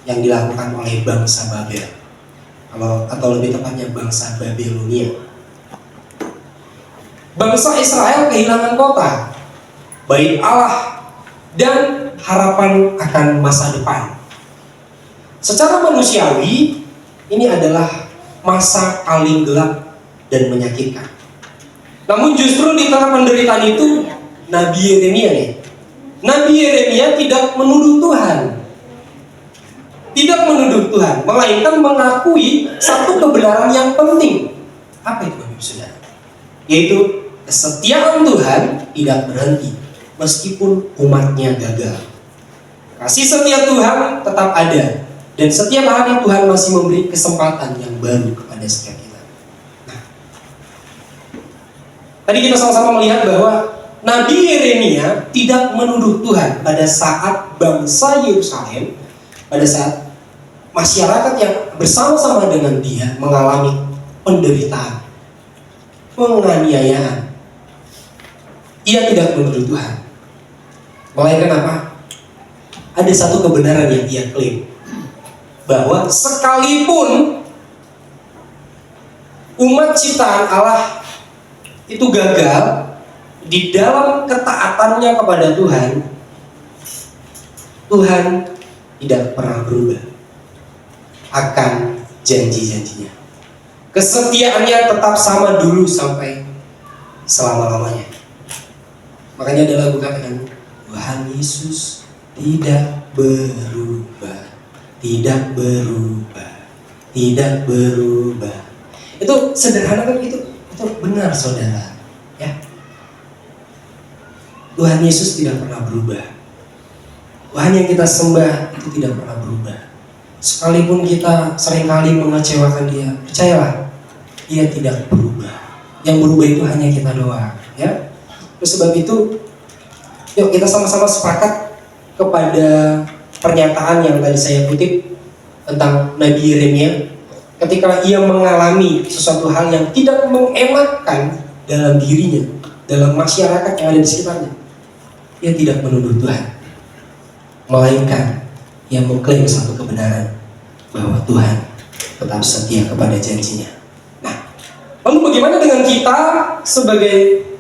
yang dilakukan oleh bangsa Babel, atau lebih tepatnya bangsa Babilonia. Bangsa Israel kehilangan kota, bait Allah, dan harapan akan masa depan. Secara manusiawi, ini adalah masa paling gelap dan menyakitkan. Namun justru di tengah penderitaan itu, Nabi Yeremia tidak menuduh Tuhan. Tidak menuduh Tuhan, melainkan mengakui satu kebenaran yang penting. Apa itu Bapak Ibu Saudara? Yaitu kesetiaan Tuhan tidak berhenti meskipun umatnya gagal. Kasih setia Tuhan tetap ada, dan setiap hari Tuhan masih memberi kesempatan yang baru kepada setiap kita. Nah, tadi kita sama-sama melihat bahwa Nabi Yeremia tidak menuduh Tuhan pada saat bangsa Yerusalem, pada saat masyarakat yang bersama-sama dengan dia mengalami penderitaan, penganiayaan. Ia tidak menuduh Tuhan, melainkan apa? Ada satu kebenaran yang ia klaim, bahwa sekalipun umat ciptaan Allah itu gagal di dalam ketaatannya kepada Tuhan, Tuhan tidak pernah berubah akan janji-janjinya. Kesetiaannya tetap sama dulu sampai selama-lamanya. Makanya ada lagu katakan, Tuhan Yesus tidak berubah, tidak berubah, tidak berubah. Itu sederhana kan, itu benar saudara, ya. Tuhan Yesus tidak pernah berubah. Tuhan yang kita sembah itu tidak pernah berubah. Sekalipun kita seringkali mengecewakan Dia, percayalah, Dia tidak berubah. Yang berubah itu hanya kita doang, ya. Oleh sebab itu, yuk kita sama-sama sepakat kepada pernyataan yang tadi saya kutip tentang Nabi Yeremia ketika ia mengalami sesuatu hal yang tidak mengenakan dalam dirinya, dalam masyarakat yang ada di sekitarnya. Ia tidak menuduh Tuhan, melainkan ia mengklaim satu kebenaran, bahwa Tuhan tetap setia kepada janjinya. Nah, lalu bagaimana dengan kita sebagai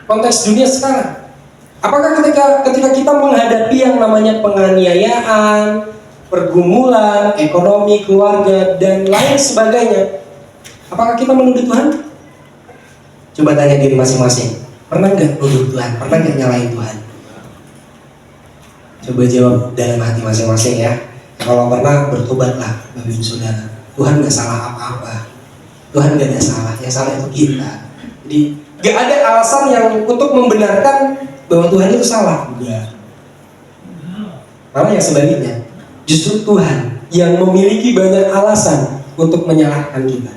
konteks dunia sekarang? Apakah ketika kita menghadapi yang namanya penganiayaan, pergumulan, ekonomi, keluarga, dan lain sebagainya, apakah kita menuduh Tuhan? Coba tanya diri masing-masing. Pernah nggak menuduh Tuhan? Pernah nggak nyalain Tuhan? Coba jawab dalam hati masing-masing ya. Kalau pernah, bertobatlah Bapak Ibu Saudara. Tuhan nggak salah apa-apa. Tuhan nggak ada salah. Yang salah itu kita. Jadi nggak ada alasan yang untuk membenarkan bahwa Tuhan itu salah. Enggak. Malah yang sebaliknya, justru Tuhan yang memiliki banyak alasan untuk menyalahkan kita.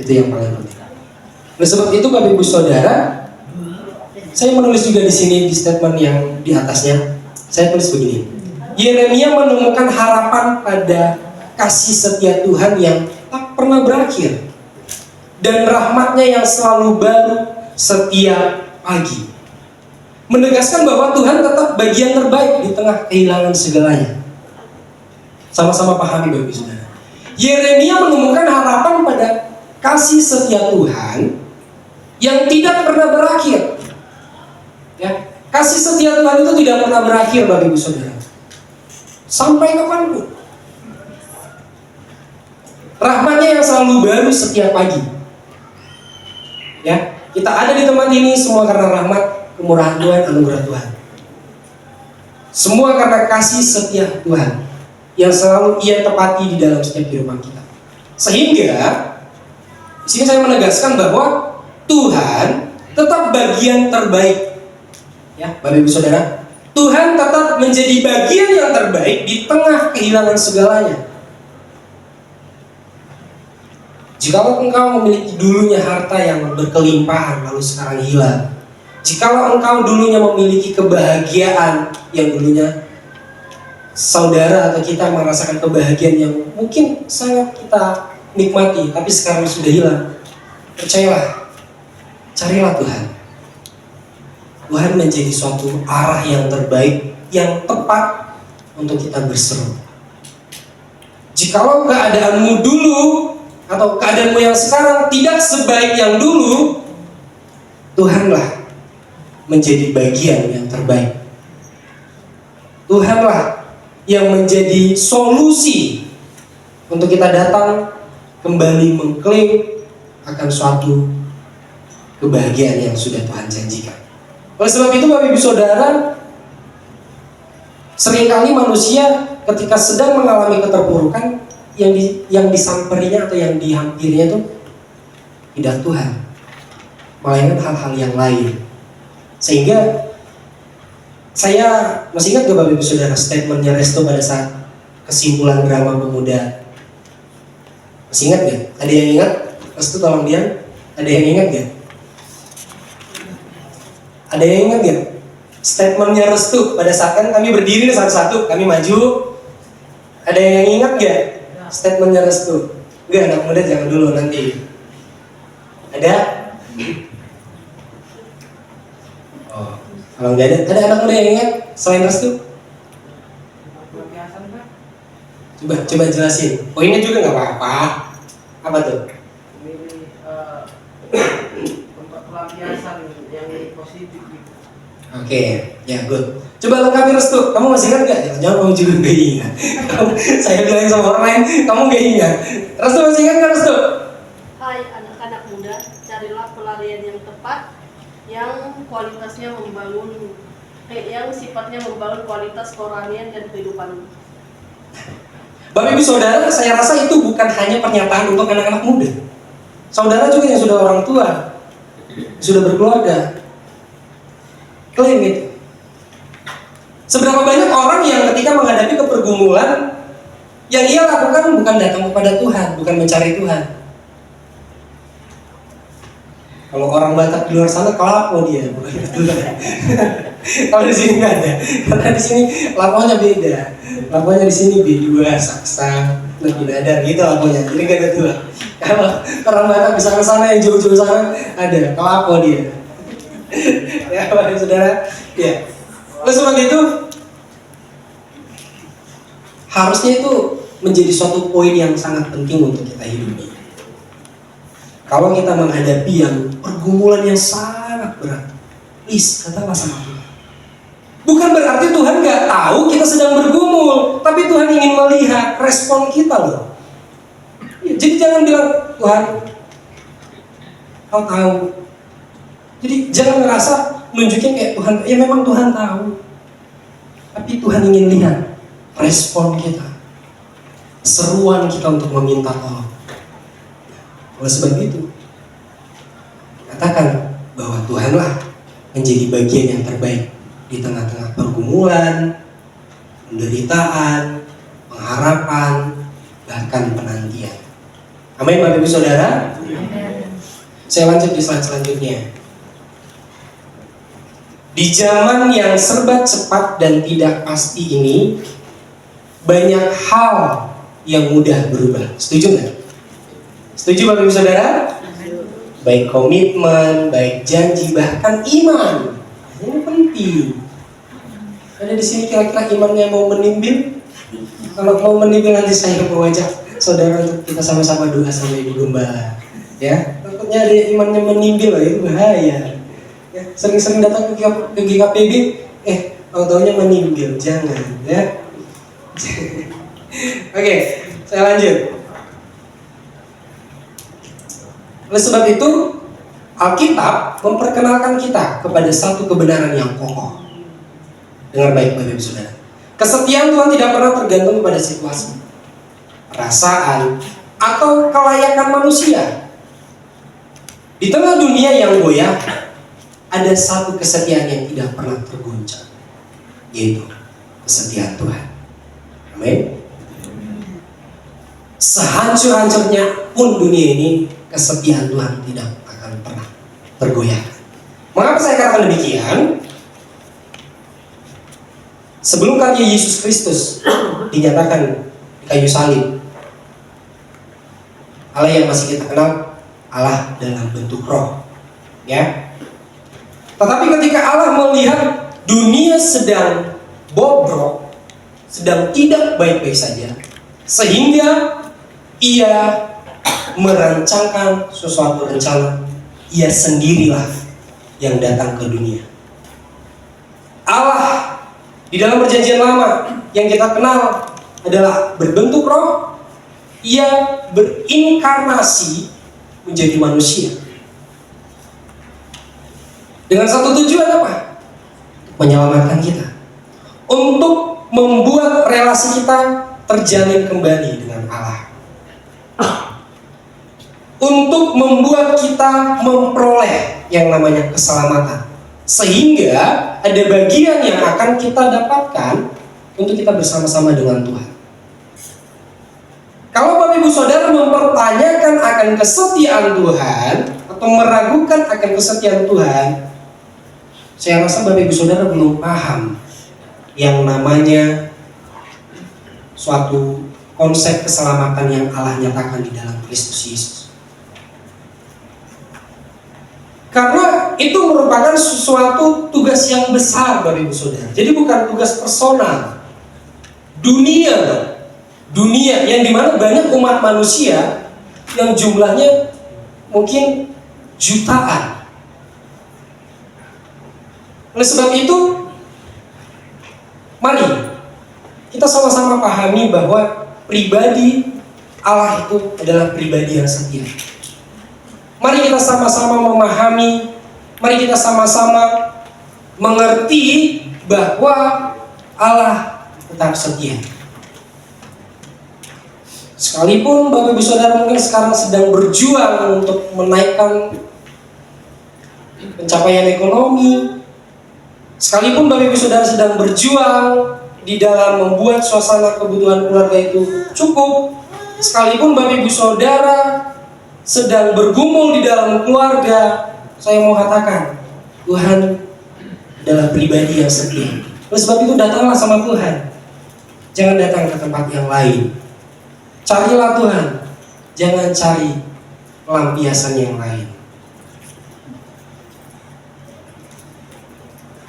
Itu yang paling penting. Oleh sebab itu Bapak Ibu Saudara, saya menulis juga di sini di statement yang di atasnya. Saya tulis begini, Yeremia menemukan harapan pada kasih setia Tuhan yang tak pernah berakhir, dan rahmat-Nya yang selalu baru setiap pagi. menegaskan bahwa Tuhan tetap bagian terbaik di tengah kehilangan segalanya. Sama-sama pahami Bapak Ibu Saudara. Yeremia menemukan harapan pada kasih setia Tuhan yang tidak pernah berakhir. Ya, kasih setia Tuhan itu tidak pernah berakhir Bapak Ibu Saudara. Sampai kapanpun. Rahmatnya yang selalu baru setiap pagi. Ya, kita ada di tempat ini semua karena rahmat, kemurahan Tuhan, anugerah Tuhan. Semua karena kasih setia Tuhan yang selalu Ia tepati di dalam setiap kehidupan kita. Sehingga di sini saya menegaskan bahwa Tuhan tetap bagian terbaik. Ya, Bapak Ibu Saudara, Tuhan tetap menjadi bagian yang terbaik di tengah kehilangan segalanya. Jikalau engkau memiliki dulunya harta yang berkelimpahan lalu sekarang hilang, jikalau engkau dulunya memiliki kebahagiaan yang dulunya saudara atau kita merasakan kebahagiaan yang mungkin sangat kita nikmati, tapi sekarang sudah hilang, percayalah, carilah Tuhan. Tuhan menjadi suatu arah yang terbaik, yang tepat untuk kita berseru. Jikalau keadaanmu dulu atau keadaanmu yang sekarang tidak sebaik yang dulu, Tuhanlah menjadi bagian yang terbaik. Tuhanlah yang menjadi solusi untuk kita datang kembali mengklaim akan suatu kebahagiaan yang sudah Tuhan janjikan. Oleh sebab itu Bapak Ibu Saudara, seringkali manusia ketika sedang mengalami keterpurukan, yang disamperinya atau yang dihampirinya itu tidak Tuhan, melainkan hal-hal yang lain. Sehingga saya masih ingat gak Bapak Ibu Saudara statementnya Resto pada saat kesimpulan drama pemuda. Masih ingat gak? Ada yang ingat? Resto tolong dia. Ada yang ingat gak? Ada yang ingat gak? Statementnya Resto pada saat kan kami berdiri satu-satu, kami maju. Ada yang ingat gak? Statementnya Resto. Enggak, anak muda jangan dulu nanti. Ada? Oh, kalau nggak ada anak muda yang ingat selain Restu? Coba jelasin. Poinnya juga nggak apa-apa. Apa tuh? Untuk pelampiasan yang positif. Oke, ya good. Coba lengkapi Restu. Kamu masih ingat nggak? Jangan kamu juga nggak ingat. Saya bilang sama orang lain, kamu nggak ingat. Restu masih ingat nggak Restu? Hai anak-anak muda, carilah pelarian yang tepat, yang kualitasnya yang sifatnya membangun kualitas kerohanian dan kehidupan. Bapak Ibu Saudara, saya rasa itu bukan hanya pernyataan untuk anak-anak muda. Saudara juga yang sudah orang tua, sudah berkeluarga, klaim itu. Seberapa banyak orang yang ketika menghadapi kepergumulan, yang ia lakukan bukan datang kepada Tuhan, bukan mencari Tuhan. Kalau orang Batak di luar sana kelapo dia, bukan Tuhan. Kalau di sini nggak ada, karena di sini laponya beda. Laponya di sini B2, saksa, lebih nadar gitu laponya. Jadi nggak ada Tuhan. Kalau orang Batak bisa ke sana yang jauh-jauh sana ada kelapo dia. Ya, Bapak Saudara, ya. Oleh sebab itu, harusnya itu menjadi suatu poin yang sangat penting untuk kita hidupi. Kalau kita menghadapi yang pergumulan yang sangat berat, please katakanlah sama Tuhan. Bukan berarti Tuhan nggak tahu kita sedang bergumul, tapi Tuhan ingin melihat respon kita loh. Jadi jangan bilang Tuhan, Kau tahu. Jadi jangan ngerasa nunjukin kayak Tuhan, ya memang Tuhan tahu. Tapi Tuhan ingin lihat respon kita, seruan kita untuk meminta tolong. Oleh sebab itu, katakan bahwa Tuhanlah menjadi bagian yang terbaik di tengah-tengah pergumulan, penderitaan, pengharapan, bahkan penantian. Amin, Bapak Ibu Saudara. Saya lanjut di slide selanjutnya. Di zaman yang serba cepat dan tidak pasti ini, banyak hal yang mudah berubah. Setuju nggak? Setuju Bapak Ibu Saudara? Baik komitmen, baik janji, bahkan iman. Ini penting. penting. Ada di sini kira-kira imannya mau menimbil? Kalau mau menimbil nanti saya mau ajak saudara untuk kita sama-sama doa sama Ibu Gembala. Ya, takutnya ada imannya menimbil, itu bahaya. Ya, sering-sering datang ke GKPB, tahu-taunya menimbil, jangan. Ya. Oke, saya lanjut. Oleh sebab itu, Alkitab memperkenalkan kita kepada satu kebenaran yang kokoh. Dengar baik Bapak Ibu Saudara. Kesetiaan Tuhan tidak pernah tergantung pada situasi, perasaan, atau kelayakan manusia. Di tengah dunia yang goyah, ada satu kesetiaan yang tidak pernah tergoncang, yaitu kesetiaan Tuhan. Amin. Sehancur-hancurnya pun dunia ini, kesetiaan Tuhan tidak akan pernah tergoyahkan. Mengapa saya katakan demikian? Sebelum karya Yesus Kristus dinyatakan di kayu salib, Allah yang masih kita kenal, Allah dalam bentuk roh, ya. Tetapi ketika Allah melihat dunia sedang bobrok, sedang tidak baik-baik saja, sehingga Ia merancangkan suatu rencana. Ia sendirilah yang datang ke dunia. Allah di dalam perjanjian lama yang kita kenal adalah berbentuk roh. Ia berinkarnasi menjadi manusia. Dengan satu tujuan apa? Menyelamatkan kita. Untuk membuat relasi kita terjalin kembali dengan Allah. Untuk membuat kita memperoleh yang namanya keselamatan. Sehingga ada bagian yang akan kita dapatkan untuk kita bersama-sama dengan Tuhan. Kalau Bapak Ibu Saudara mempertanyakan akan kesetiaan Tuhan atau meragukan akan kesetiaan Tuhan, saya rasa Bapak Ibu Saudara belum paham yang namanya suatu konsep keselamatan yang Allah nyatakan di dalam Kristus Yesus. Karena itu merupakan sesuatu tugas yang besar Bapak Ibu Saudara. Jadi bukan tugas personal. Dunia yang dimana banyak umat manusia yang jumlahnya mungkin jutaan. Oleh sebab itu, mari kita sama-sama pahami bahwa pribadi Allah itu adalah pribadi yang setia. Mari kita sama-sama memahami, mari kita sama-sama mengerti bahwa Allah tetap setia. Sekalipun Bapak Ibu Saudara mungkin sekarang sedang berjuang untuk menaikkan pencapaian ekonomi, sekalipun Bapak Ibu Saudara sedang berjuang di dalam membuat suasana kebutuhan keluarga itu cukup, sekalipun Bapak Ibu Saudara sedang bergumul di dalam keluarga, saya mau katakan, Tuhan adalah pribadi yang setia. Oleh sebab itu datanglah sama Tuhan. Jangan datang ke tempat yang lain. Carilah Tuhan. Jangan cari pelampiasan yang lain.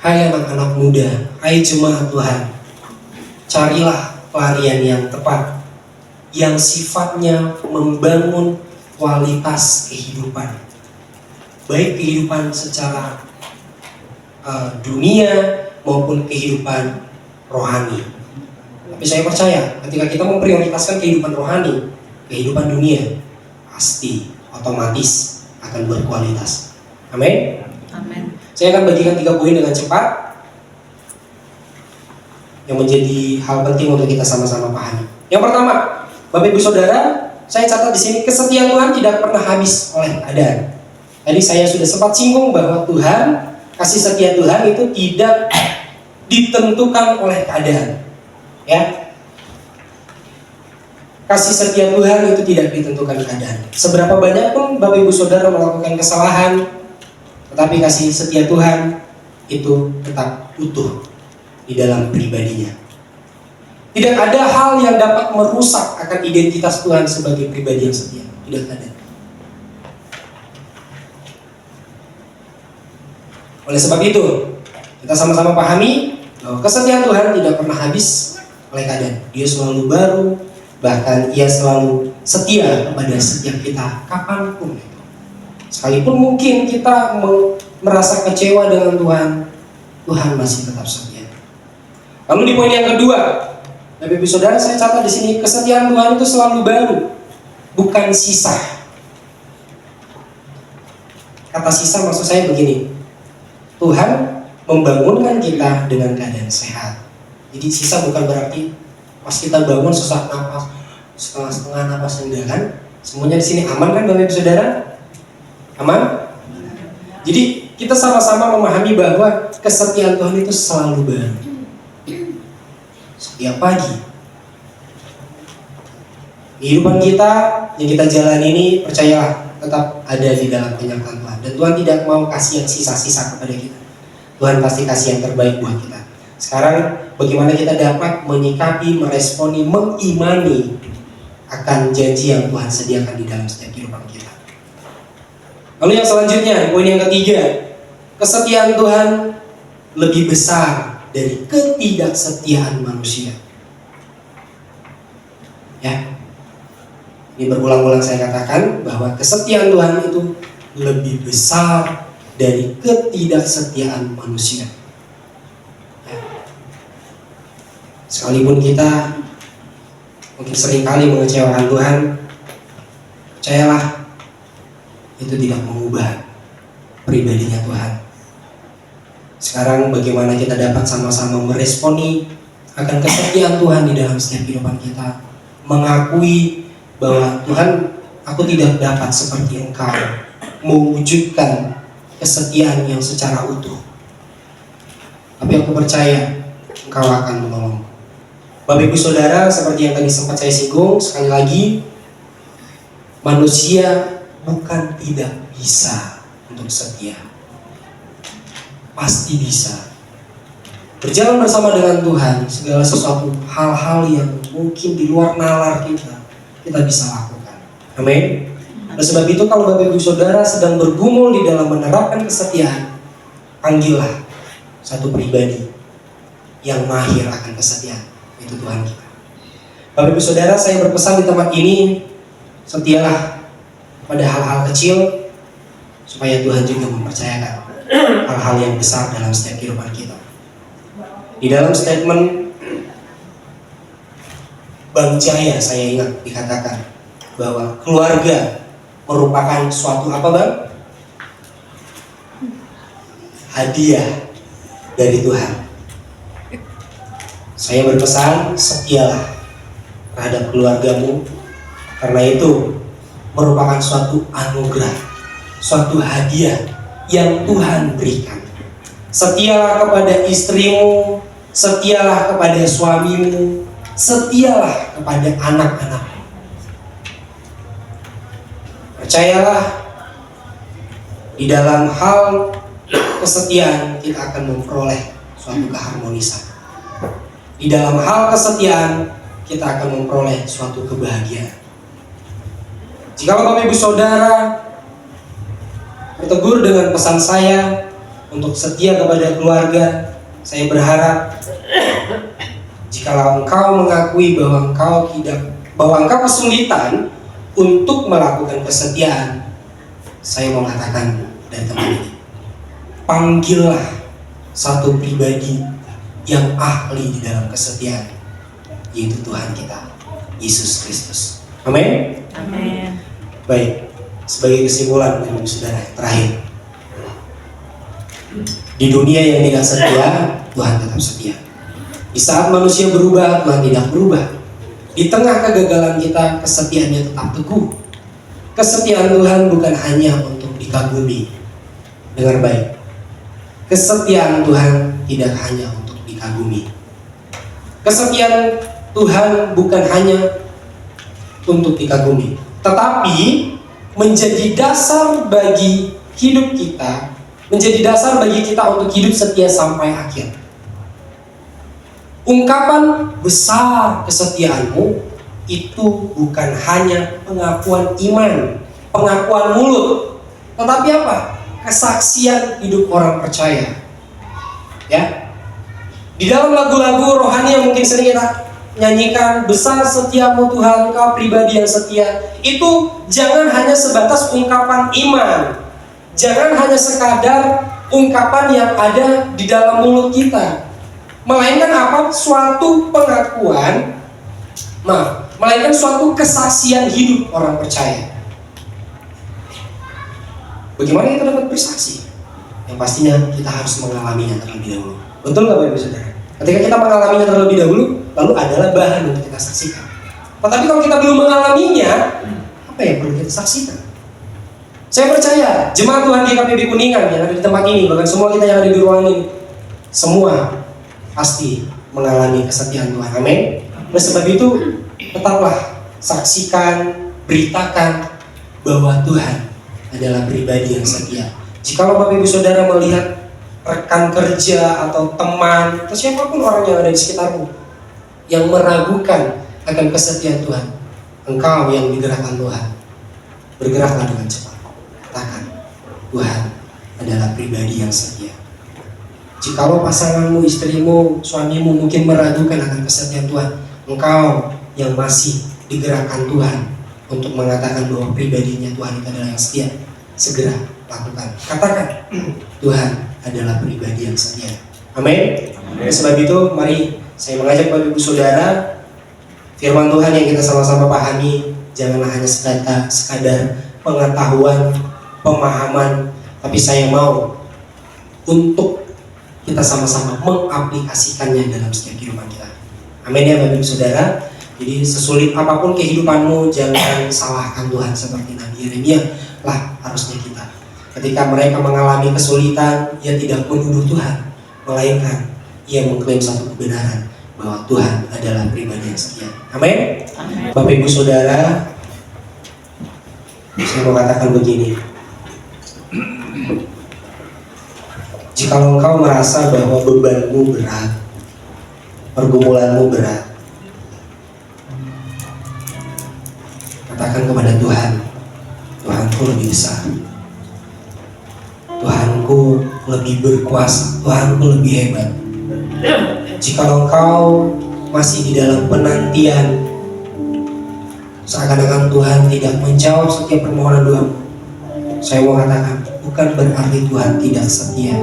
Hai anak-anak muda, hai jemaat Tuhan, carilah pelarian yang tepat, yang sifatnya membangun kualitas kehidupan, baik kehidupan secara dunia maupun kehidupan rohani. Tapi saya percaya ketika kita memprioritaskan kehidupan rohani, kehidupan dunia pasti otomatis akan berkualitas. Amin. Amin. Saya akan bagikan 3 poin dengan cepat yang menjadi hal penting untuk kita sama-sama pahami. Yang pertama, Bapak Ibu Saudara, saya catat di sini kesetiaan Tuhan tidak pernah habis oleh keadaan. Tadi saya sudah sempat singgung bahwa Tuhan, kasih setia Tuhan itu tidak ditentukan oleh keadaan. Ya. Kasih setia Tuhan itu tidak ditentukan keadaan. Seberapa banyak pun Bapak Ibu Saudara melakukan kesalahan, tetapi kasih setia Tuhan itu tetap utuh di dalam pribadinya. Tidak ada hal yang dapat merusak akan identitas Tuhan sebagai pribadi yang setia. Tidak ada. Oleh sebab itu, Kita sama-sama pahami bahwa kesetiaan Tuhan tidak pernah habis oleh keadaan. Dia selalu baru, bahkan Ia selalu setia kepada setiap kita kapanpun. Sekalipun mungkin kita merasa kecewa dengan Tuhan, Tuhan masih tetap setia. Lalu di poin yang kedua, Bapak Ibu Saudara, saya catat di sini, kesetiaan Tuhan itu selalu baru, bukan sisa. Kata sisa maksud saya begini, Tuhan membangunkan kita dengan keadaan sehat. Jadi sisa bukan berarti pas kita bangun sesak napas, setengah napas, enggak kan? Semuanya di sini aman kan Bapak Ibu Saudara? Aman? Jadi kita sama-sama memahami bahwa kesetiaan Tuhan itu selalu baru. Setiap pagi. Kehidupan kita yang kita jalani ini, percayalah, tetap ada di dalam penyertaan Tuhan. Dan Tuhan tidak mau kasih yang sisa-sisa kepada kita. Tuhan pasti kasih yang terbaik buat kita. Sekarang bagaimana kita dapat menyikapi, meresponi, mengimani akan janji yang Tuhan sediakan di dalam setiap kehidupan kita. Lalu yang selanjutnya, poin yang ketiga, kesetiaan Tuhan lebih besar dari ketidaksetiaan manusia. Ya, ini berulang-ulang saya katakan bahwa kesetiaan Tuhan itu lebih besar dari ketidaksetiaan manusia. Ya. Sekalipun kita mungkin seringkali mengecewakan Tuhan, percayalah itu tidak mengubah pribadinya Tuhan. Sekarang bagaimana kita dapat sama-sama meresponi akan kesetiaan Tuhan di dalam setiap kehidupan kita, mengakui bahwa Tuhan, aku tidak dapat seperti Engkau mewujudkan kesetiaan yang secara utuh, tapi aku percaya Engkau akan menolong. Bapak Ibu Saudara, seperti yang tadi sempat saya singgung, sekali lagi, manusia bukan tidak bisa untuk setia, pasti bisa. Berjalan bersama dengan Tuhan, segala sesuatu hal-hal yang mungkin di luar nalar kita bisa lakukan. Amin. Oleh sebab itu, kalau Bapak Ibu Saudara sedang bergumul di dalam menerapkan kesetiaan, panggillah satu pribadi yang mahir akan kesetiaan, itu Tuhan kita. Bapak Ibu Saudara, saya berpesan di tempat ini, setialah pada hal-hal kecil, supaya Tuhan juga mempercayakan hal-hal yang besar dalam setiap kehidupan kita. Di dalam statement Bang Jaya, saya ingat dikatakan bahwa keluarga merupakan suatu apa Bang? Hadiah dari Tuhan. Saya berpesan, setialah terhadap keluargamu, karena itu merupakan suatu anugerah, suatu hadiah yang Tuhan berikan. Setialah kepada istrimu, setialah kepada suamimu, setialah kepada anak-anakmu. Percayalah, di dalam hal kesetiaan kita akan memperoleh suatu keharmonisan. Di dalam hal kesetiaan kita akan memperoleh suatu kebahagiaan. Jika Bapak Ibu Saudara bertegur dengan pesan saya untuk setia kepada keluarga, saya berharap jikalau engkau mengakui bahwa engkau kesulitan untuk melakukan kesetiaan, saya mau katakan dari tempat ini, panggillah satu pribadi yang ahli di dalam kesetiaan, yaitu Tuhan kita, Yesus Kristus. Amin. Amin. Baik, sebagai kesimpulan, Bapak Saudara, terakhir, di dunia yang tidak setia, Tuhan tetap setia. Di saat manusia berubah, Tuhan tidak berubah. Di tengah kegagalan kita, kesetiaannya tetap teguh. Kesetiaan Tuhan bukan hanya untuk dikagumi. Dengar baik, kesetiaan Tuhan tidak hanya untuk dikagumi. Kesetiaan Tuhan bukan hanya untuk dikagumi, tetapi menjadi dasar bagi hidup kita, menjadi dasar bagi kita untuk hidup setia sampai akhir. Ungkapan besar kesetiaanmu itu bukan hanya pengakuan iman, pengakuan mulut, tetapi apa? Kesaksian hidup orang percaya. Ya. Di dalam lagu-lagu rohani yang mungkin sering kita nyanyikan, besar setiamu Tuhan, Engkau pribadi yang setia, itu jangan hanya sebatas ungkapan iman, jangan hanya sekadar ungkapan yang ada di dalam mulut kita, melainkan apa? Suatu pengakuan, melainkan suatu kesaksian hidup orang percaya. Bagaimana kita dapat bersaksi? Yang pastinya kita harus mengalaminya terlebih dahulu. Betul nggak Bapak Ibu Saudara? Ketika kita mengalaminya terlebih dahulu, lalu adalah bahan untuk kita saksikan. Tetapi kalau kita belum mengalaminya, apa yang perlu kita saksikan? Saya percaya jemaat Tuhan di KPB Kuningan yang ada di tempat ini, bahkan semua kita yang ada di ruangan ini, semua pasti mengalami kesetiaan Tuhan. Amin. Oleh sebab itu, tetaplah saksikan, beritakan bahwa Tuhan adalah pribadi yang setia. Jikalau Bapak Ibu Saudara melihat rekan kerja atau teman atau siapapun orang yang ada di sekitarmu yang meragukan akan kesetiaan Tuhan, engkau yang digerakkan Tuhan, bergeraklah dengan cepat. Katakan, Tuhan adalah pribadi yang setia. Jikalau pasanganmu, istrimu, suamimu mungkin meragukan akan kesetiaan Tuhan, engkau yang masih digerakkan Tuhan untuk mengatakan bahwa pribadinya Tuhan itu adalah yang setia, segera lakukan. Katakan, Tuhan adalah pribadi yang setia. Amin. Sebab itu, mari saya mengajak Bapak Ibu Saudara, firman Tuhan yang kita sama-sama pahami, janganlah hanya sekadar pengetahuan, pemahaman, tapi saya mau untuk kita sama-sama mengaplikasikannya dalam setiap kehidupan kita. Amin ya Bapak Ibu Saudara. Jadi sesulit apapun kehidupanmu, jangan salahkan Tuhan seperti Nabi Yeremia lah harusnya kita. Ketika mereka mengalami kesulitan, ia tidak menuduh Tuhan, melainkan ia mengklaim satu kebenaran bahwa Tuhan adalah pribadi yang setia. Amin. Bapak Ibu Saudara, saya mau katakan begini. Jika engkau merasa bahwa bebanmu berat, pergumulanmu berat, katakan kepada Tuhan, Tuhanku lebih besar, Tuhanku lebih berkuasa, Tuhanku lebih hebat. Jika engkau masih di dalam penantian, seakan-akan Tuhan tidak menjawab setiap permohonan doamu, saya mau katakan, bukan berarti Tuhan tidak setia,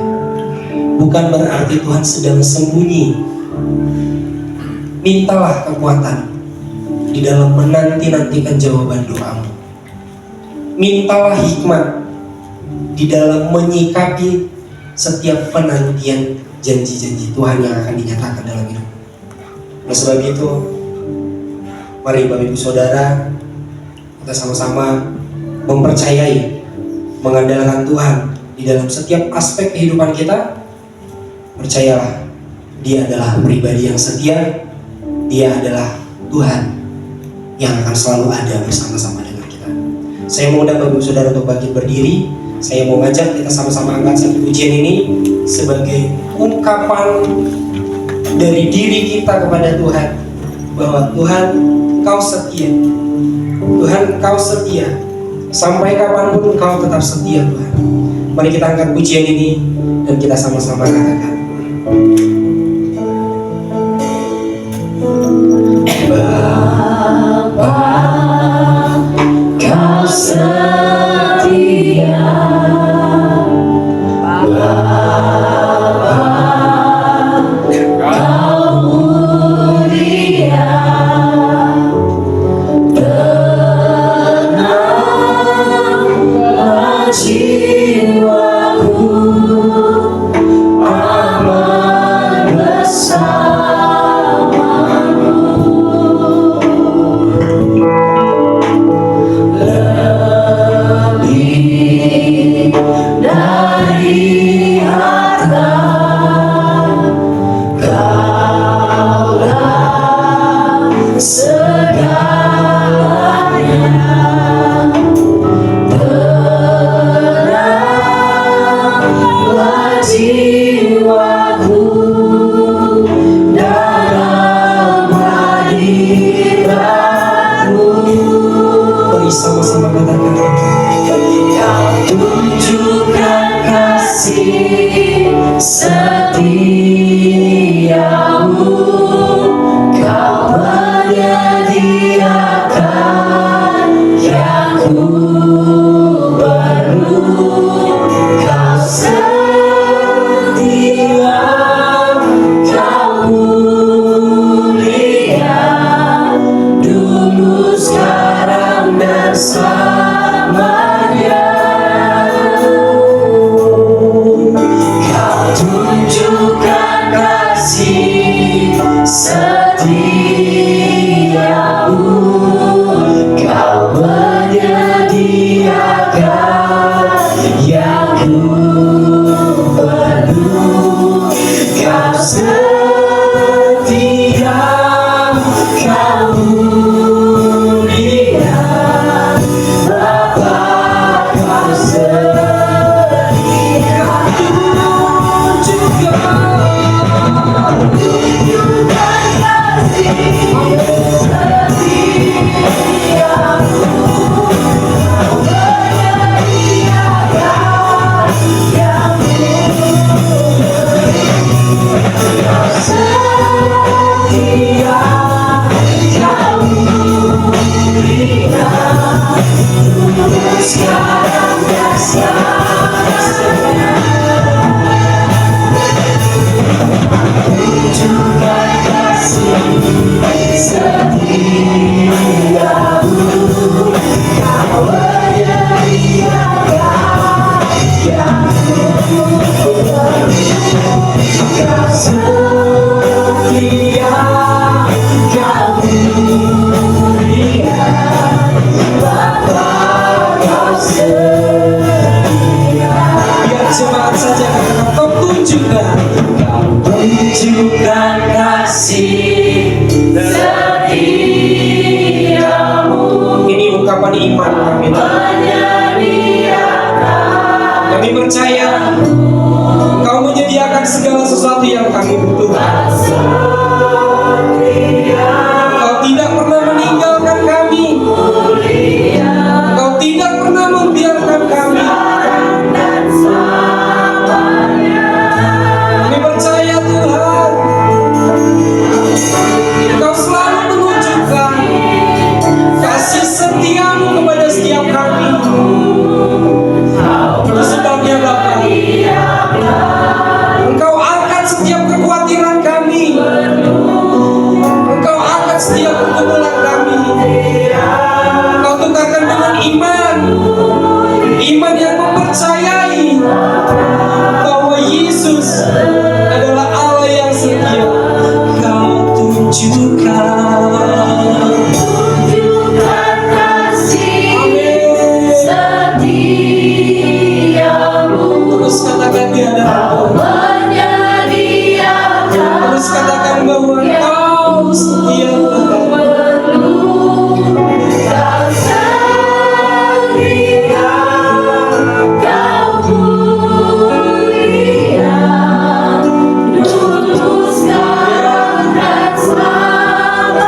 bukan berarti Tuhan sedang sembunyi. Mintalah kekuatan di dalam menanti-nantikan jawaban doamu. Mintalah hikmat di dalam menyikapi setiap penantian janji-janji Tuhan yang akan dinyatakan dalam hidup. Oleh sebab itu, mari Bapak Ibu Saudara, kita sama-sama mempercayai, mengandalkan Tuhan di dalam setiap aspek kehidupan kita. Percayalah, Dia adalah pribadi yang setia, Dia adalah Tuhan yang akan selalu ada bersama-sama dengan kita. Saya mau undang Bapak Ibu Saudara untuk bangkit berdiri. Saya mau ngajak kita sama-sama angkat satu pujian ini sebagai ungkapan dari diri kita kepada Tuhan bahwa Tuhan, Engkau setia. Tuhan, Engkau setia. Sampai kapanpun Engkau tetap setia, Tuhan. Mari kita angkat pujian ini dan kita sama-sama katakan, Bapa, Kau setia. Bapa, Kau mulia. Tenanglah jiwaku, aman bersamamu. Lebih dari harta, Kaulah segalanya. Tenanglah jiwaku dalam hadirat-Mu. Mari sama-sama katakan, Kau tunjukkan kasih setiamu, Kau menyediakan yang ku perlu. Kau setia, Kau mulia, dulu sekarang dan selamanya. Kau tunjukkan kasih setiamu, Kau menyediakan yang ku perlu. Kau setia, Kau mulia, Bapa, Kau setia. Tunjukkan kasih setiamu, Kau menyediakan yang Kau setia, Kau mulia, dulu sekarang dan selamanya. Tunjukkan kasih setiamu, Kau menyediakan yang ku perlu. Kau setia, Kau mulia, Bapa, Kau setia. Biar jemaat saja katakan Kau tunjukkan. Kau tunjukkan kasih setiamu, Ini ungkapan iman kami. menyediakan Kami percaya Kau menyediakan segala sesuatu yang kami butuhkan. Kau tidak pernah meninggalkan kami. Kau tidak pernah membiarkan kami. Kami percaya Tuhan, Kau selalu menunjukkan kasih setiamu kepada setiap kami. Itu sebabnya Bapa, Engkau angkat setiap kekhawatiran kami. Engkau angkat setiap pergumulan kami. Engkau tukarkan dengan iman. Iman yang mempercayai bahwa Yesus adalah Allah yang setia. Kau tunjukkan. Tunjukkan kasih setiamu, Terus katakan di hadapan. menyediakan Terus katakan bahwa Kau setia Tuhan. Kau setia, Kau mulia, dulu sekarang dan selamanya.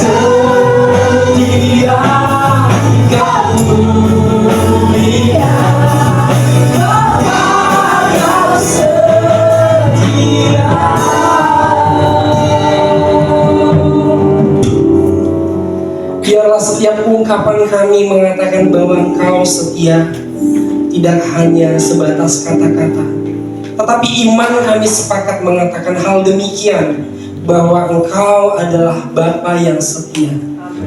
setia, Kau mulia, Bapa Kau setia. Biarlah setiap ungkapan kami mengatakan bahwa Engkau setia, tidak hanya sebatas kata-kata, tetapi iman kami sepakat mengatakan hal demikian, bahwa Engkau adalah Bapa yang setia.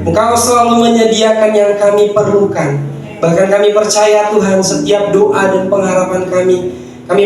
Engkau selalu menyediakan yang kami perlukan. Bahkan kami percaya Tuhan, setiap doa dan pengharapan kami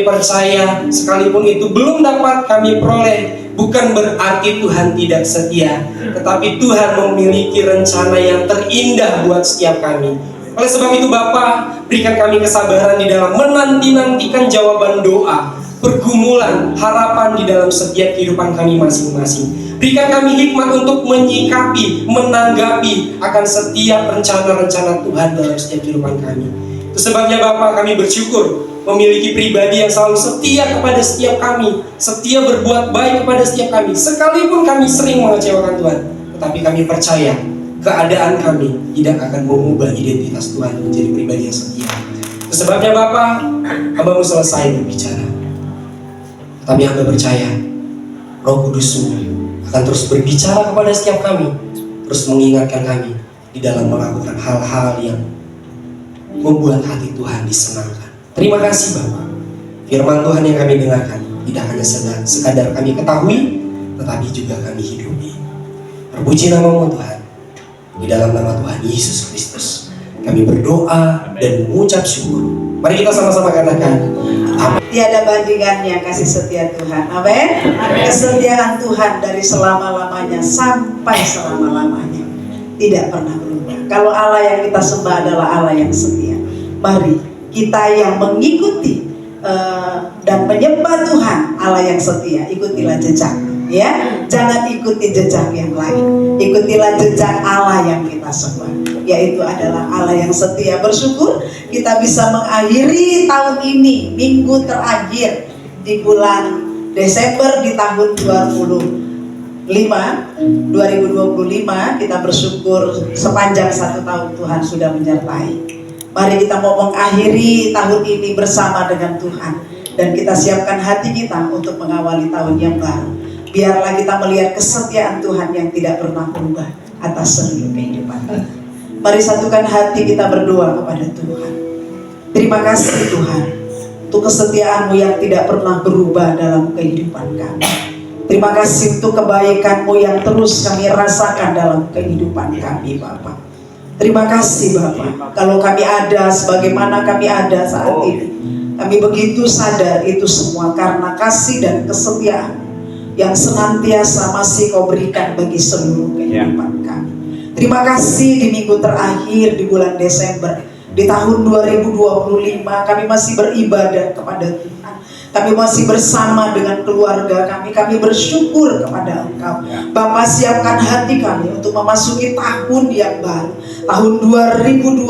percaya sekalipun itu belum dapat kami peroleh, bukan berarti Tuhan tidak setia, tetapi Tuhan memiliki rencana yang terindah buat setiap kami. Oleh sebab itu Bapa, berikan kami kesabaran di dalam menanti-nantikan jawaban doa, pergumulan, harapan di dalam setiap kehidupan kami masing-masing. Berikan kami hikmat untuk menyikapi, menanggapi akan setiap rencana-rencana Tuhan dalam setiap kehidupan kami. Itu sebabnya Bapa, kami bersyukur memiliki pribadi yang selalu setia kepada setiap kami, setia berbuat baik kepada setiap kami, sekalipun kami sering mengecewakan Tuhan. Tetapi kami percaya keadaan kami tidak akan mengubah identitas Tuhan menjadi pribadi yang setia. Itu sebabnya Bapa, Hamba-Mu selesai berbicara, tetapi Hamba percaya Roh Kudus-Mu akan terus berbicara kepada setiap kami, terus mengingatkan kami di dalam melakukan hal-hal yang membuat hati Tuhan disenangkan. Terima kasih Bapa, firman Tuhan yang kami dengarkan tidak hanya sekadar kami ketahui, tetapi juga kami hidupi. Terpuji nama-Mu Tuhan. Di dalam nama Tuhan Yesus Kristus kami berdoa dan mengucap syukur. Mari kita sama-sama katakan amin. Tiada bandingannya kasih setia Tuhan. Amin. Kesetiaan Tuhan dari selama-lamanya sampai selama-lamanya tidak pernah berubah. Kalau Allah yang kita sembah adalah Allah yang setia, mari kita yang mengikuti dan menyembah Tuhan Allah yang setia, ikutilah jejak, ya. Jangan ikuti jejak yang lain, ikutilah jejak Allah yang kita sembah, yaitu adalah Allah yang setia. Bersyukur kita bisa mengakhiri tahun ini, minggu terakhir di bulan Desember di tahun 2025. Kita bersyukur sepanjang 1 tahun Tuhan sudah menyertai. Mari kita mau mengakhiri tahun ini bersama dengan Tuhan, dan kita siapkan hati kita untuk mengawali tahun yang baru. Biarlah kita melihat kesetiaan Tuhan yang tidak pernah berubah atas seluruh kehidupan kita. Mari satukan hati kita berdoa kepada Tuhan. Terima kasih Tuhan untuk kesetiaan-Mu yang tidak pernah berubah dalam kehidupan kami. Terima kasih untuk kebaikan-Mu yang terus kami rasakan dalam kehidupan kami Bapa. Terima kasih Bapak, kalau kami ada sebagaimana kami ada saat ini, kami begitu sadar itu semua karena kasih dan kesetiaan yang senantiasa masih Kau berikan bagi seluruh kehidupan kami. Terima kasih di minggu terakhir di bulan Desember di tahun 2025 kami masih beribadah kepada Tuhan. Kami masih bersama dengan keluarga kami bersyukur kepada Engkau. Bapak, siapkan hati kami untuk memasuki tahun yang baru, tahun 2026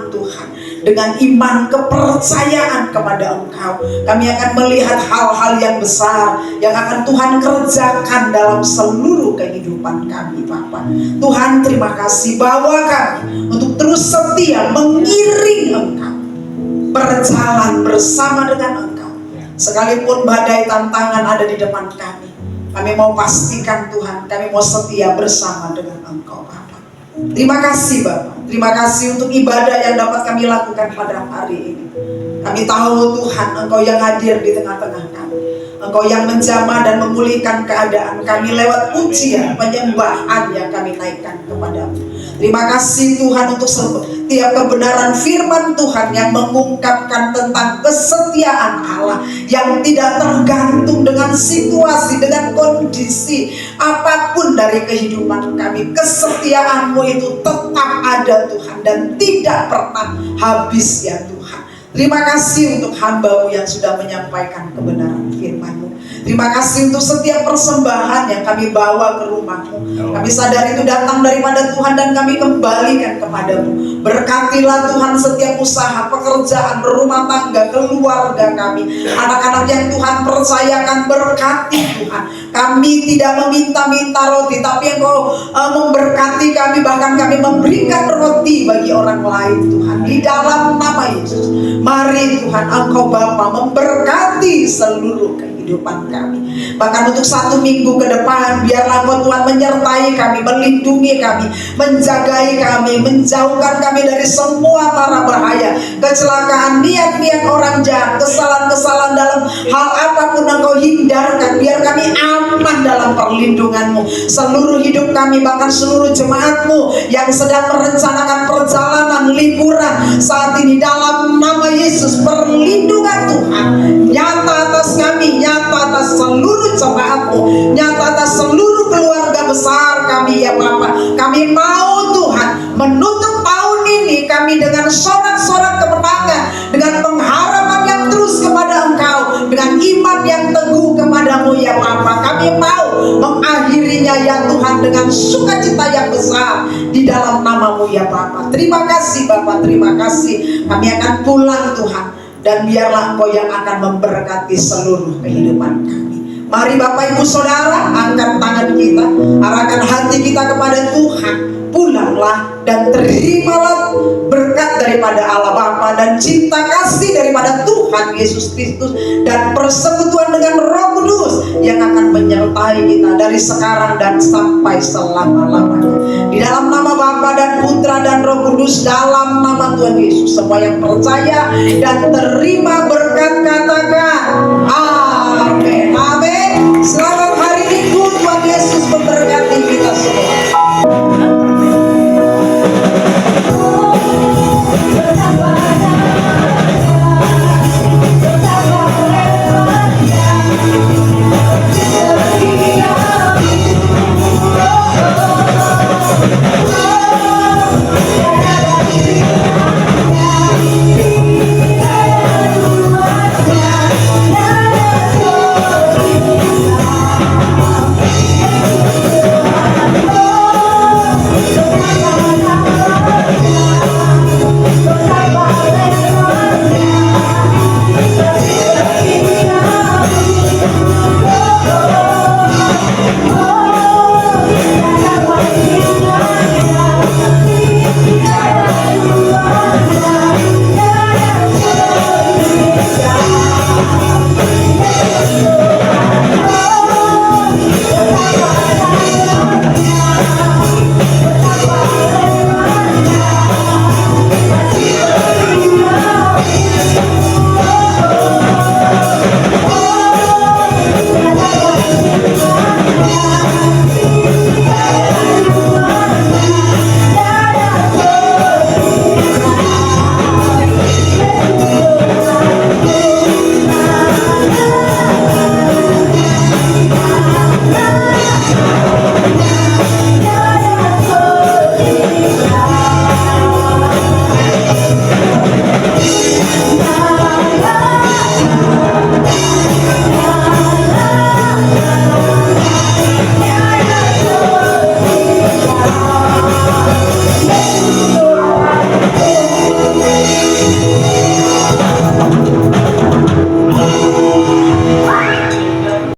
Tuhan. Dengan iman kepercayaan kepada Engkau, kami akan melihat hal-hal yang besar yang akan Tuhan kerjakan dalam seluruh kehidupan kami Bapak. Tuhan, terima kasih, bawa kami untuk terus setia mengiring Engkau, berjalan bersama dengan Engkau. Sekalipun badai tantangan ada di depan kami mau pastikan Tuhan, kami mau setia bersama dengan Engkau Bapa. Terima kasih Bapa, terima kasih untuk ibadah yang dapat kami lakukan pada hari ini. Kami tahu Tuhan, Engkau yang hadir di tengah-tengah kami, Engkau yang menjamah dan memulihkan keadaan kami lewat pujian, penyembahan yang kami naikkan kepada-Mu. Terima kasih Tuhan untuk setiap kebenaran firman Tuhan yang mengungkapkan tentang kesetiaan Allah yang tidak tergantung dengan situasi, dengan kondisi apapun dari kehidupan kami. Kesetiaan-Mu itu tetap ada Tuhan dan tidak pernah habis ya Tuhan. Terima kasih untuk hamba-Mu yang sudah menyampaikan kebenaran firman-Mu. Terima kasih untuk setiap persembahan yang kami bawa ke rumah-Mu. Kami sadar itu datang daripada Tuhan dan kami kembalikan kepadamu. Berkatilah Tuhan setiap usaha, pekerjaan, berumah tangga, keluarga kami. Anak-anak yang Tuhan percayakan, berkati Tuhan. Kami tidak meminta-minta roti, tapi Engkau memberkati kami. Bahkan kami memberikan roti bagi orang lain Tuhan. Di dalam nama Yesus, mari Tuhan Engkau Bapa memberkati seluruh kehidupan kami. Bahkan untuk 1 minggu ke depan, biarlah Engkau Tuhan menyertai kami, melindungi kami, menjagai kami, menjauhkan kami dari semua mara bahaya, kecelakaan, niat-niat orang jahat, kesalahan-kesalahan dalam hal apapun Engkau hindarkan. Biar kami aman dalam perlindungan-Mu. Seluruh hidup kami, bahkan seluruh jemaat-Mu yang sedang merencanakan perjalanan liburan saat ini, dalam nama Yesus, perlindungan Tuhan nyata atas kami, nyata atas seluruh jemaat-Mu, nyata atas seluruh keluarga besar kami ya Bapa. Kami mau Tuhan menutup tahun ini kami dengan sorak-sorak kemenangan, dengan pengharapan yang terus kepada Engkau, dengan iman yang teguh kepadamu ya Bapa. Kami mau mengakhirinya ya Tuhan dengan sukacita yang besar di dalam nama-Mu ya Bapa. Terima kasih Bapa, terima kasih. Kami akan pulang Tuhan, dan biarlah Engkau yang akan memberkati seluruh kehidupan kami. Mari Bapak Ibu Saudara, angkat tangan kita, arahkan hati kita kepada Tuhan. Pulanglah dan terimalah berkat daripada Allah Bapa dan cinta kasih daripada Tuhan Yesus Kristus dan persekutuan dengan Roh Kudus yang akan menyertai kita dari sekarang dan sampai selama-lamanya. Di dalam nama Bapa dan Putra dan Roh Kudus, dalam nama Tuhan Yesus, semua yang percaya dan terima berkat katakan amin. Amin. Selamat hari Minggu. Tuhan Yesus memberkati kita semua.